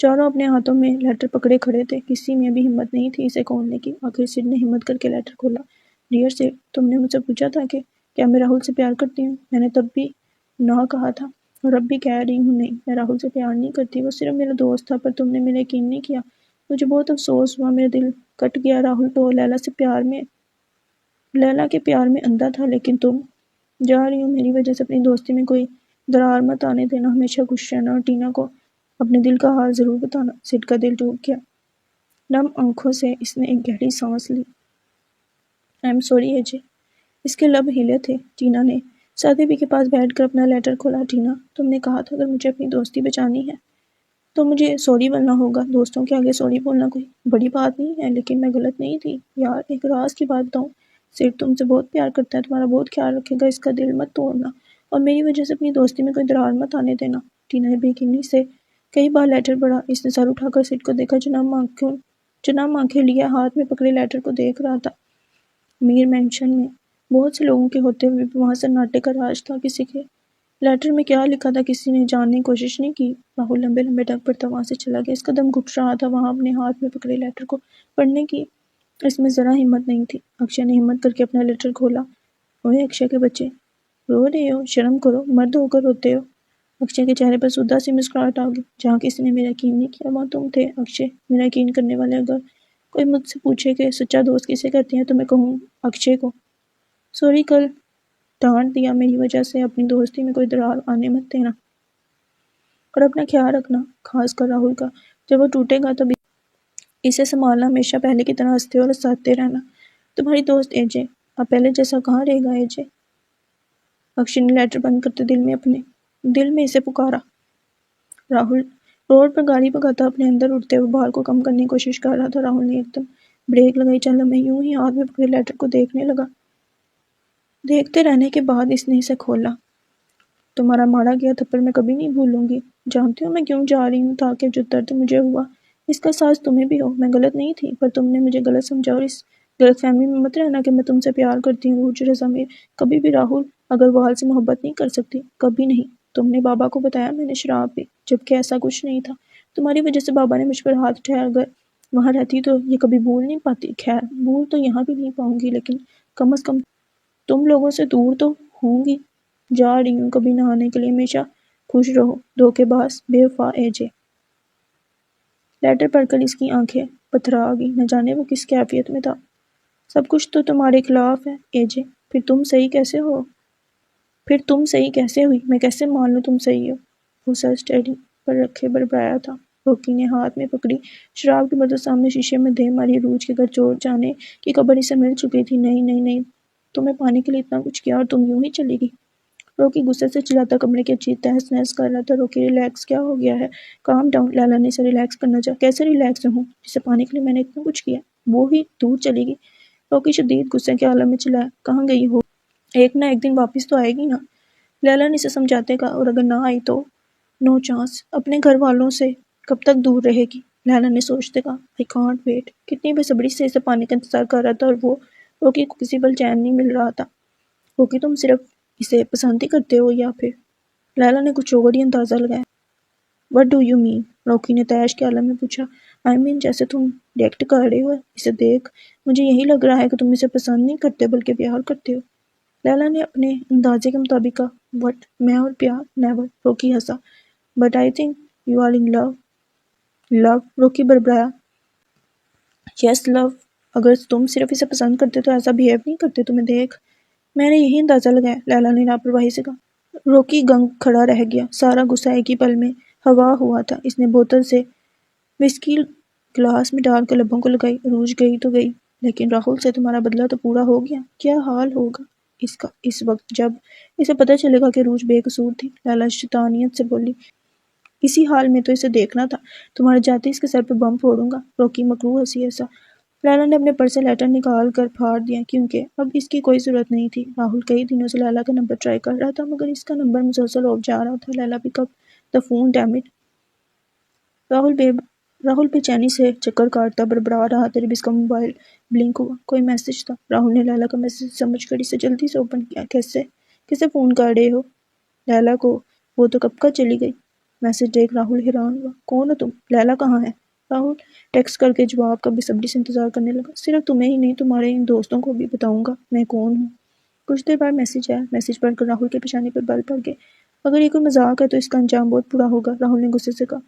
چاروں اپنے ہاتھوں میں لیٹر پکڑے کھڑے تھے، کسی میں بھی ہمت نہیں تھی اسے کھولنے کی۔ آخر سڈ نے ہمت کر کے لیٹر کھولا۔ ڈیئر سڈ، تم نے مجھ سے پوچھا تھا کہ کیا میں راہل سے پیار کرتی ہوں؟ میں نے تب بھی نہ کہا تھا، اور اب بھی کہہ رہی ہوں نہیں، میں راہل سے پیار نہیں کرتی، وہ صرف میرا دوست تھا، پر تم نے میرا یقین نہیں کیا۔ مجھے بہت افسوس ہوا، میرا دل کٹ گیا۔ راہل تو لیلا کے پیار میں اندھا تھا، لیکن تم۔ جا رہی ہوں، میری وجہ سے اپنی دوستی میں کوئی درار مت آنے دینا، ہمیشہ خوش رہنا، اور ٹینا کو اپنے دل کا حال ضرور بتانا۔ سڈ کا دل ٹوٹ گیا۔ نم آنکھوں سے اس نے ایک گہری سانس لی۔ آئی ایم سوری اجے۔ اس کے لب ہلے تھے۔ ٹینا نے سعدیہ بی کے پاس بیٹھ کر اپنا لیٹر کھولا۔ ٹینا، تم نے کہا تھا اگر مجھے اپنی دوستی بچانی ہے تو مجھے سوری بولنا ہوگا۔ دوستوں کے آگے سوری بولنا کوئی بڑی بات نہیں ہے، لیکن میں غلط نہیں تھی۔ یار ایک راز کی بات بتاؤں، سڈ تم سے بہت پیار کرتا ہے، تمہارا بہت خیال رکھے گا، اس کا دل مت توڑنا، اور میری وجہ سے اپنی دوستی میں کوئی درار مت آنے دینا۔ ٹینا نے بے یقینی سے کئی بار لیٹر پڑھا۔ اس نے سر اٹھا کر سڈ کو دیکھا۔ جناب آنکھیں لیے ہاتھ میں پکڑے لیٹر کو دیکھ رہا تھا۔ میر مینشن میں بہت سے لوگوں کے ہوتے ہوئے بھی وہاں سناٹے کا راج تھا۔ کسی کے لیٹر میں کیا لکھا تھا کسی نے جاننے کی کوشش نہیں کی۔ راہل لمبے لمبے ڈگ پڑتا وہاں سے چلا گیا۔ اس کا دم گھٹ رہا تھا وہاں اپنے ہاتھ میں پکڑے لیٹر کو پڑھنے کی اس میں ذرا ہمت نہیں تھی۔ اکشے نے ہمت کر کے اپنا لیٹر کھولا۔ اوئے اکشے کے بچے، رو رہے ہو؟ شرم کرو، مرد ہو کر روتے ہو۔ اکشے کے چہرے پر سودا سی مسکراہٹ آ گئی۔ جہاں کسی نے میرا یقین نہیں کیا وہاں تم تھے اکشے، میرا یقین کرنے والے۔ اگر کوئی مجھ سے پوچھے کہ سچا دوست کسے کہتے ہیں تو میں کہوں اکشے کو۔ سوری، کل ڈانٹ دیا، میری وجہ سے اپنی دوستی میں کوئی درار آنے مت دینا، اور اپنا خیال رکھنا، خاص کر راہل کا۔ جب وہ ٹوٹے گا تب اسے سنبھالنا، ہمیشہ پہلے کی طرح ہنستے اور ہنساتے رہنا۔ تمہاری دوست اجے۔ اب پہلے جیسا کہاں رہے گا اجے؟ اکشے نے لیٹر بند کرتے اپنے دل میں اسے پکارا۔ راہل روڈ پر گاڑی بھگاتا اپنے اندر اٹھتے ہوئے بھار کو کم کرنے کی کوشش کر رہا تھا۔ راہل نے ایک دم بریک لگائی۔ چند لمحے یوں ہی ہاتھ میں پکڑے لیٹر کو دیکھنے لگا۔ دیکھتے رہنے کے بعد اس نے اسے کھولا۔ تمہارا مارا گیا تھپڑ میں کبھی نہیں بھولوں گی۔ جانتی ہو میں کیوں جا رہی ہوں؟ تاکہ جو درد مجھے ہوا اس کا احساس تمہیں بھی ہو۔ میں غلط نہیں تھی، پر تم نے مجھے غلط سمجھا، اور اس غلط فہمی میں مت رہنا کہ میں تم سے پیار کرتی ہوں۔ رضا میر کبھی بھی راہل اگروال سے محبت نہیں کر سکتی، کبھی نہیں۔ تم نے بابا کو بتایا میں نے شراب پی، جبکہ ایسا کچھ نہیں تھا۔ تمہاری وجہ سے بابا نے مجھ پر ہاتھ اٹھایا، اگر وہاں رہتی تو یہ کبھی بھول نہیں پاتی۔ خیر، بھول تو یہاں بھی نہیں پاؤں گی، لیکن کم از کم تم لوگوں سے دور تو ہوں گی۔ جا رہی ہوں، کبھی نہ آنے کے لیے، ہمیشہ خوش رہو، دھوکے باز بے وفا اجے۔ لیٹر پڑھ کر اس کی آنکھیں پتھرا گئی، نہ جانے وہ کس کیفیت میں تھا۔ سب کچھ تو تمہارے خلاف ہے اجے، پھر تم صحیح کیسے ہوئی؟ میں کیسے مان لوں تم صحیح ہو؟ وہ سر اسٹیئرنگ پر رکھے بڑبڑایا تھا۔ روکی نے ہاتھ میں پکڑی شراب کی بوتل سامنے شیشے میں دے ماری۔ روج کے گھر چور جانے کی خبر اسے مل چکی تھی۔ نہیں نہیں نہیں، تمہیں پانے کے لیے اتنا کچھ کیا اور تم یوں ہی چلی گئی۔ روکی غصے سے چلاتا کمرے کی چیز تہس نہس کر رہا تھا۔ روکی ریلیکس، کیا ہو گیا ہے؟ Calm down. لیلا نے اسے ریلیکس کرنا چاہا۔ کیسے ریلیکس رہوں جسے پانے کے لیے میں نے اتنا کچھ کیا؟ وہ ہی دور چلی گئی۔ روکی شدید غصے کے عالم میں چلایا، کہاں گئی ہو؟ ایک نہ ایک دن واپس تو آئے گی نا؟ لیلا نے اسے سمجھاتے کہا، اور اگر نہ آئی تو؟ No chance. اپنے گھر والوں سے کب تک دور رہے گی؟ لیلا نے سوچتے کہا، آئی کانٹ ویٹ۔ کتنی بے صبری سے اسے پانے کا انتظار کر رہا تھا، اور وہ روکی کو کسی پل چین نہیں مل رہا تھا۔ روکی، تم صرف اسے پسند ہی کرتے ہو یا پھر؟ لیلا نے کچھ اور ہی اندازہ لگایا۔ What do you mean? Rocky نے تیش کے عالم میں پوچھا۔ آئی مین جیسے تم ریئیکٹ کر رہے ہو اسے دیکھ، مجھے یہی لگ رہا ہے کہ تم اسے پسند نہیں کرتے بلکہ پیار کرتے ہو۔ لیلا نے اپنے اندازے کے مطابق کہا، وٹ میں اور پیار نیور روکی ہنسا but I think you are in love love Rocky بربرایا یس لو اگر تم صرف اسے پسند کرتے تو ایسا بہیو نہیں کرتے تمہیں دیکھ میں نے یہی اندازہ لگایا لیلا نے لاپرواہی سے کہا روکی گنگ کھڑا رہ گیا سارا غصہ ایک ہی پل میں ہوا ہوا تھا اس نے بوتل سے وسکی گلاس میں ڈال کر لبوں کو لگائی عروج گئی تو گئی لیکن راہل سے تمہارا بدلہ تو پورا ہو گیا کیا حال ہوگا اس کا اس وقت جب اسے پتہ چلے گا کہ عروج بے قصور تھی لیلا شیطانیت سے بولی اسی حال میں تو اسے دیکھنا تھا تمہارے جاتے اس کے سر پہ بم پھوڑوں گا روکی مکروہ ہنسی ایسا لیلا نے اپنے پرس سے لیٹر نکال کر پھاڑ دیا کیونکہ اب اس کی کوئی ضرورت نہیں تھی راہل کئی دنوں سے لیلا کا نمبر ٹرائی کر رہا تھا مگر اس کا نمبر مسلسل آف جا رہا تھا Leela pick up the phone damn it Rahul بے چینی سے چکر کاٹتا بربرا رہا تب اس کا موبائل بلنک ہوا کوئی میسج تھا راہل نے لیلا کا میسج سمجھ کر اسے جلدی سے اوپن کیا کسے فون کر رہے ہو لیلا کو وہ تو کب کا چلی گئی میسج دیکھ راہل حیران ہوا کون ہو تم لیلا کہاں ہے راہل ٹیکسٹ کر کے جواب کا بے صبری سے انتظار کرنے لگا صرف تمہیں ہی نہیں تمہارے ان دوستوں کو بھی بتاؤں گا میں کون ہوں کچھ دیر بعد میسج آیا میسج پڑھ کر راہل کے پیشانی پر بل پڑ گئے اگر یہ کوئی مذاق ہے تو اس کا انجام بہت برا ہوگا راہل نے غصے سے کہا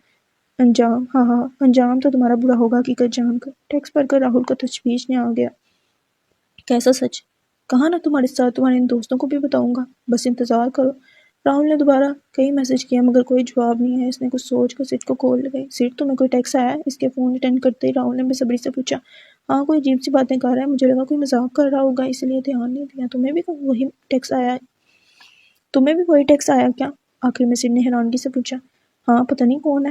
انجام ہاں انجام تو تمہارا برا ہوگا حقیقت جان کر ٹیکسٹ پڑھ کر راہل کو تشویش نے آ گیا کیسا سچ کہا نا تمہارے ساتھ تمہارے ان دوستوں کو بھی بتاؤں گا بس انتظار کرو راہل نے دوبارہ کئی میسج کیا مگر کوئی جواب نہیں آیا اس نے کچھ سوچ کر سیٹ کو کال لگائی سیٹ تمہیں کوئی ٹیکسٹ آیا اس کے فون اٹینڈ کرتے ہی راہل نے بے صبری سے پوچھا ہاں کوئی عجیب سی باتیں کر رہا ہے مجھے لگا کوئی مذاق کر رہا ہوگا اس لیے دھیان نہیں دیا تمہیں بھی وہی ٹیکسٹ آیا کیا آخر میں سیٹ نے حیرانگی سے پوچھا ہاں پتہ نہیں کون ہے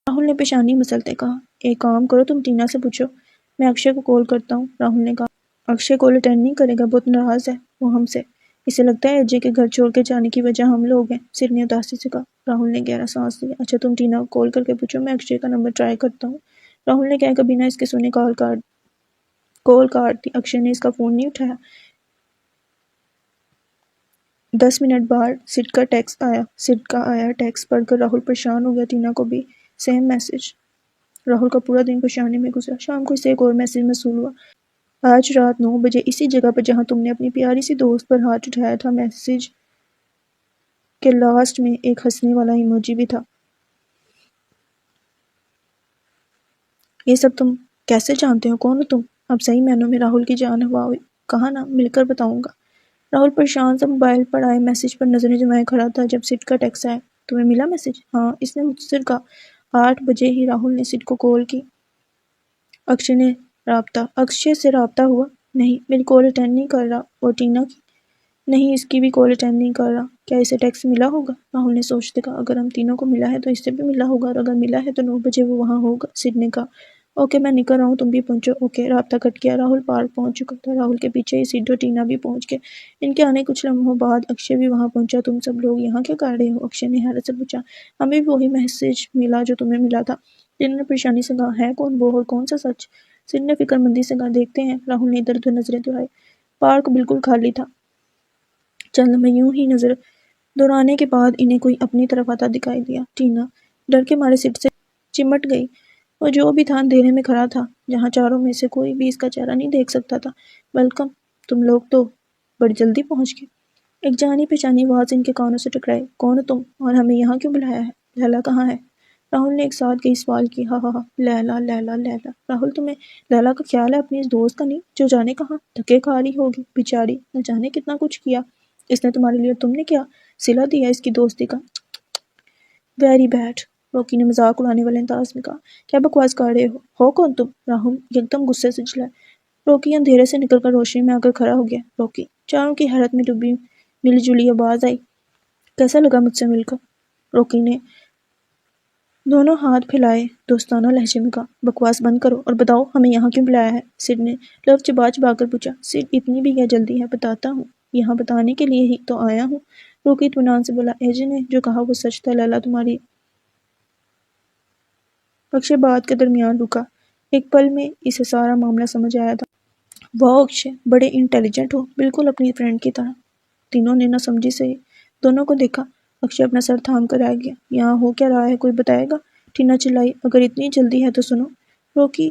راہل نے پیشانی مسلتے کہا ایک کام کرو تم ٹینا سے پوچھو میں اکشے کو کال کرتا ہوں راہل نے کہا اکشے کال اٹینڈ نہیں کرے گا بہت ناراض ہے وہ ہم سے اسے لگتا ہے اجے کے گھر چھوڑ کے جانے کی وجہ ہم لوگ ہیں سر نے اداسی سے کہا راہل نے گہرا سانس لیا اچھا تم ٹینا کو کال کر کے پوچھو میں اکشے کا نمبر ٹرائی کرتا ہوں راہل نے کہا کبھی نہ اس کے سونے کال کاٹ دی اکشے نے اس کا فون نہیں اٹھایا 10 منٹ بعد سٹ کا ٹیکسٹ آیا سٹ کا آیا ٹیکسٹ پڑھ کر راہل پریشان ہو گیا ٹینا کو بھی سیم میسج راہل کا پورا دن پریشانی میں گزرا شام کو اسے ایک اور میسج موصول ہوا آج رات 9 بجے اسی جگہ پر جہاں تم نے اپنی پیاری سی دوست پر ہاتھ اٹھایا تھا میسج کے لاسٹ میں ایک ہنسنے والا ایموجی بھی تھا یہ سب تم کیسے جانتے ہو کون ہو تم اب صحیح معنوں میں راہل کی جان ہوا ہوئی کہا نا مل کر بتاؤں گا راہل پریشان سے موبائل پر آئے میسج پر نظریں جمائے کھڑا تھا جب سٹ کا ٹیکسٹ آیا تمہیں ملا میسج ہاں اس نے مجھ سے کہا 8 بجے ہی راہل نے سٹ کو کال کی اکشے سے رابطہ ہوا نہیں میری کال اٹینڈ نہیں کر رہا اور ٹینا کی نہیں اس کی بھی کال اٹینڈ نہیں کر رہا کیا اسے ٹیکسٹ ملا ہوگا راہل نے سوچتے کہا اگر ہم تینوں کو ملا ہے تو اس سے بھی ملا ہوگا اور اگر ملا ہے تو 9 بجے وہ وہاں ہوگا سڈ نے کہا اوکے میں نکل رہا ہوں تم بھی پہنچو اوکے رابطہ کٹ گیا راہل پارک پہنچ چکا تھا راہل کے پیچھے ہی سڈ اور ٹینا بھی پہنچ گئے ان کے آنے کچھ لمحوں بعد اکشے بھی وہاں پہنچا تم سب لوگ یہاں کیا کر رہے ہو اکشے نے حیرت سے پوچھا ہمیں بھی وہی میسج ملا جو تمہیں ملا تھا ٹینا نے پریشانی سے کہا ہے کون وہ اور کون سا سچ سڈ نے فکر مندی سے کہا دیکھتے ہیں راہل نے ادھر ادھر نظریں دوڑائی پارک بالکل خالی تھا چند لمحے یوں ہی نظر دوڑانے کے بعد انہیں کوئی اپنی طرف آتا دکھائی دیا ٹینا ڈر کے مارے سٹ سے چمٹ گئی وہ جو بھی تھا اندھیرے میں کھڑا تھا جہاں چاروں میں سے کوئی بھی اس کا چہرہ نہیں دیکھ سکتا تھا ویلکم تم لوگ تو بڑی جلدی پہنچ گئے ایک جانی پہچانی آواز ان کے کانوں سے ٹکرائی کون ہو تم اور ہمیں یہاں کیوں بلایا ہے لیلا کہاں ہے راہل نے ایک ساتھ کئی سوال کی ہاں لیلا لیلا لیلا راہل تمہیں لیلا کا خیال ہے اپنی اس دوست کا نہیں جو جانے کہاں دھکے کھا رہی ہوگی بیچاری نہ جانے کتنا کچھ کیا اس نے تمہارے لیے تم نے کیا صلہ دیا اس کی دوستی کا ویری بیڈ روکی نے مذاق اڑانے والے انداز میں کہا کیا بکواس کر رہے ہو کون تم راہل ایک دم غصے سے جھلائے روکی اندھیرے سے نکل کر روشنی میں آ کر کھڑا ہو گیا روکی چاروں کی حیرت میں ڈوبی ملی جلی آواز آئی کیسا لگا مجھ سے مل کر روکی نے دونوں ہاتھ پھیلائے دوستانہ لہجے میں کہا بکواس بند کرو اور بتاؤ ہمیں یہاں کیوں بلایا ہے سڈ نے لفظ چبا چبا کر پوچھا سڈ اتنی بھی کیا جلدی ہے بتاتا ہوں یہاں بتانے کے لیے ہی تو آیا ہوں روکی اطمینان سے بولا ایجے نے جو کہا وہ سچ تھا لیلا تمہاری اکشے بات کے درمیان رکا ایک پل میں اسے سارا معاملہ سمجھ آیا تھا واہ اکشے بڑے انٹیلیجنٹ ہو بالکل اپنی فرینڈ کی طرح تینوں نے نہ سمجھی سے دونوں کو دیکھا اکشے اپنا سر تھام کر آ گیا یہاں ہو کیا رہا ہے کوئی بتائے گا ٹینا چلائی اگر اتنی جلدی ہے تو سنو روکی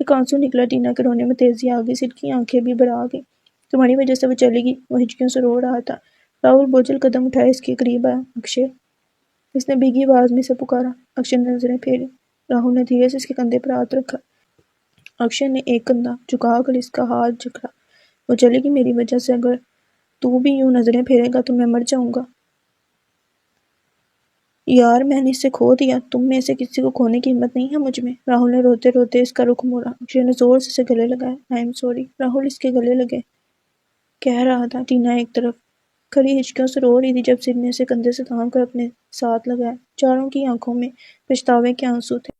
ایک آنسو نکلا، ٹینا کے رونے میں تیزی آ گئی، سر کی آنکھیں بھی بھر آ گئی۔ تمہاری وجہ سے وہ چلی گئی، وہ ہچکیوں سے رو رہا تھا۔ راہل بوجھل قدم اٹھائے اس کے قریب آیا۔ اکشے، اس نے بھیگی آواز میں سے پکارا۔ اکشے نے نظریں پھیری۔ راہل نے دھیرے سے اس کے کندھے پر ہاتھ رکھا۔ اکشے نے ایک کندھا جھکا کر اس کا ہاتھ جکڑا۔ وہ چلے گی میری وجہ سے، اگر تو بھی یوں نظریں پھیرے گا تو میں مر جاؤں گا۔ یار میں نے اسے کھو دیا، تم میں سے کسی کو کھونے کی ہمت نہیں ہے مجھ میں۔ راہل نے روتے روتے اس کا رخ موڑا۔ اکشے نے زور سے اسے گلے لگایا۔ I am sorry. راہل اس کے گلے لگے کہہ رہا تھا۔ ٹینا ایک طرف کھڑی ہچکیوں سے رو رہی تھی جب سر نے اسے کندھے سے تھام کر اپنے ساتھ لگایا۔ چاروں کی آنکھوں میں پچھتاوے کے آنسو تھے۔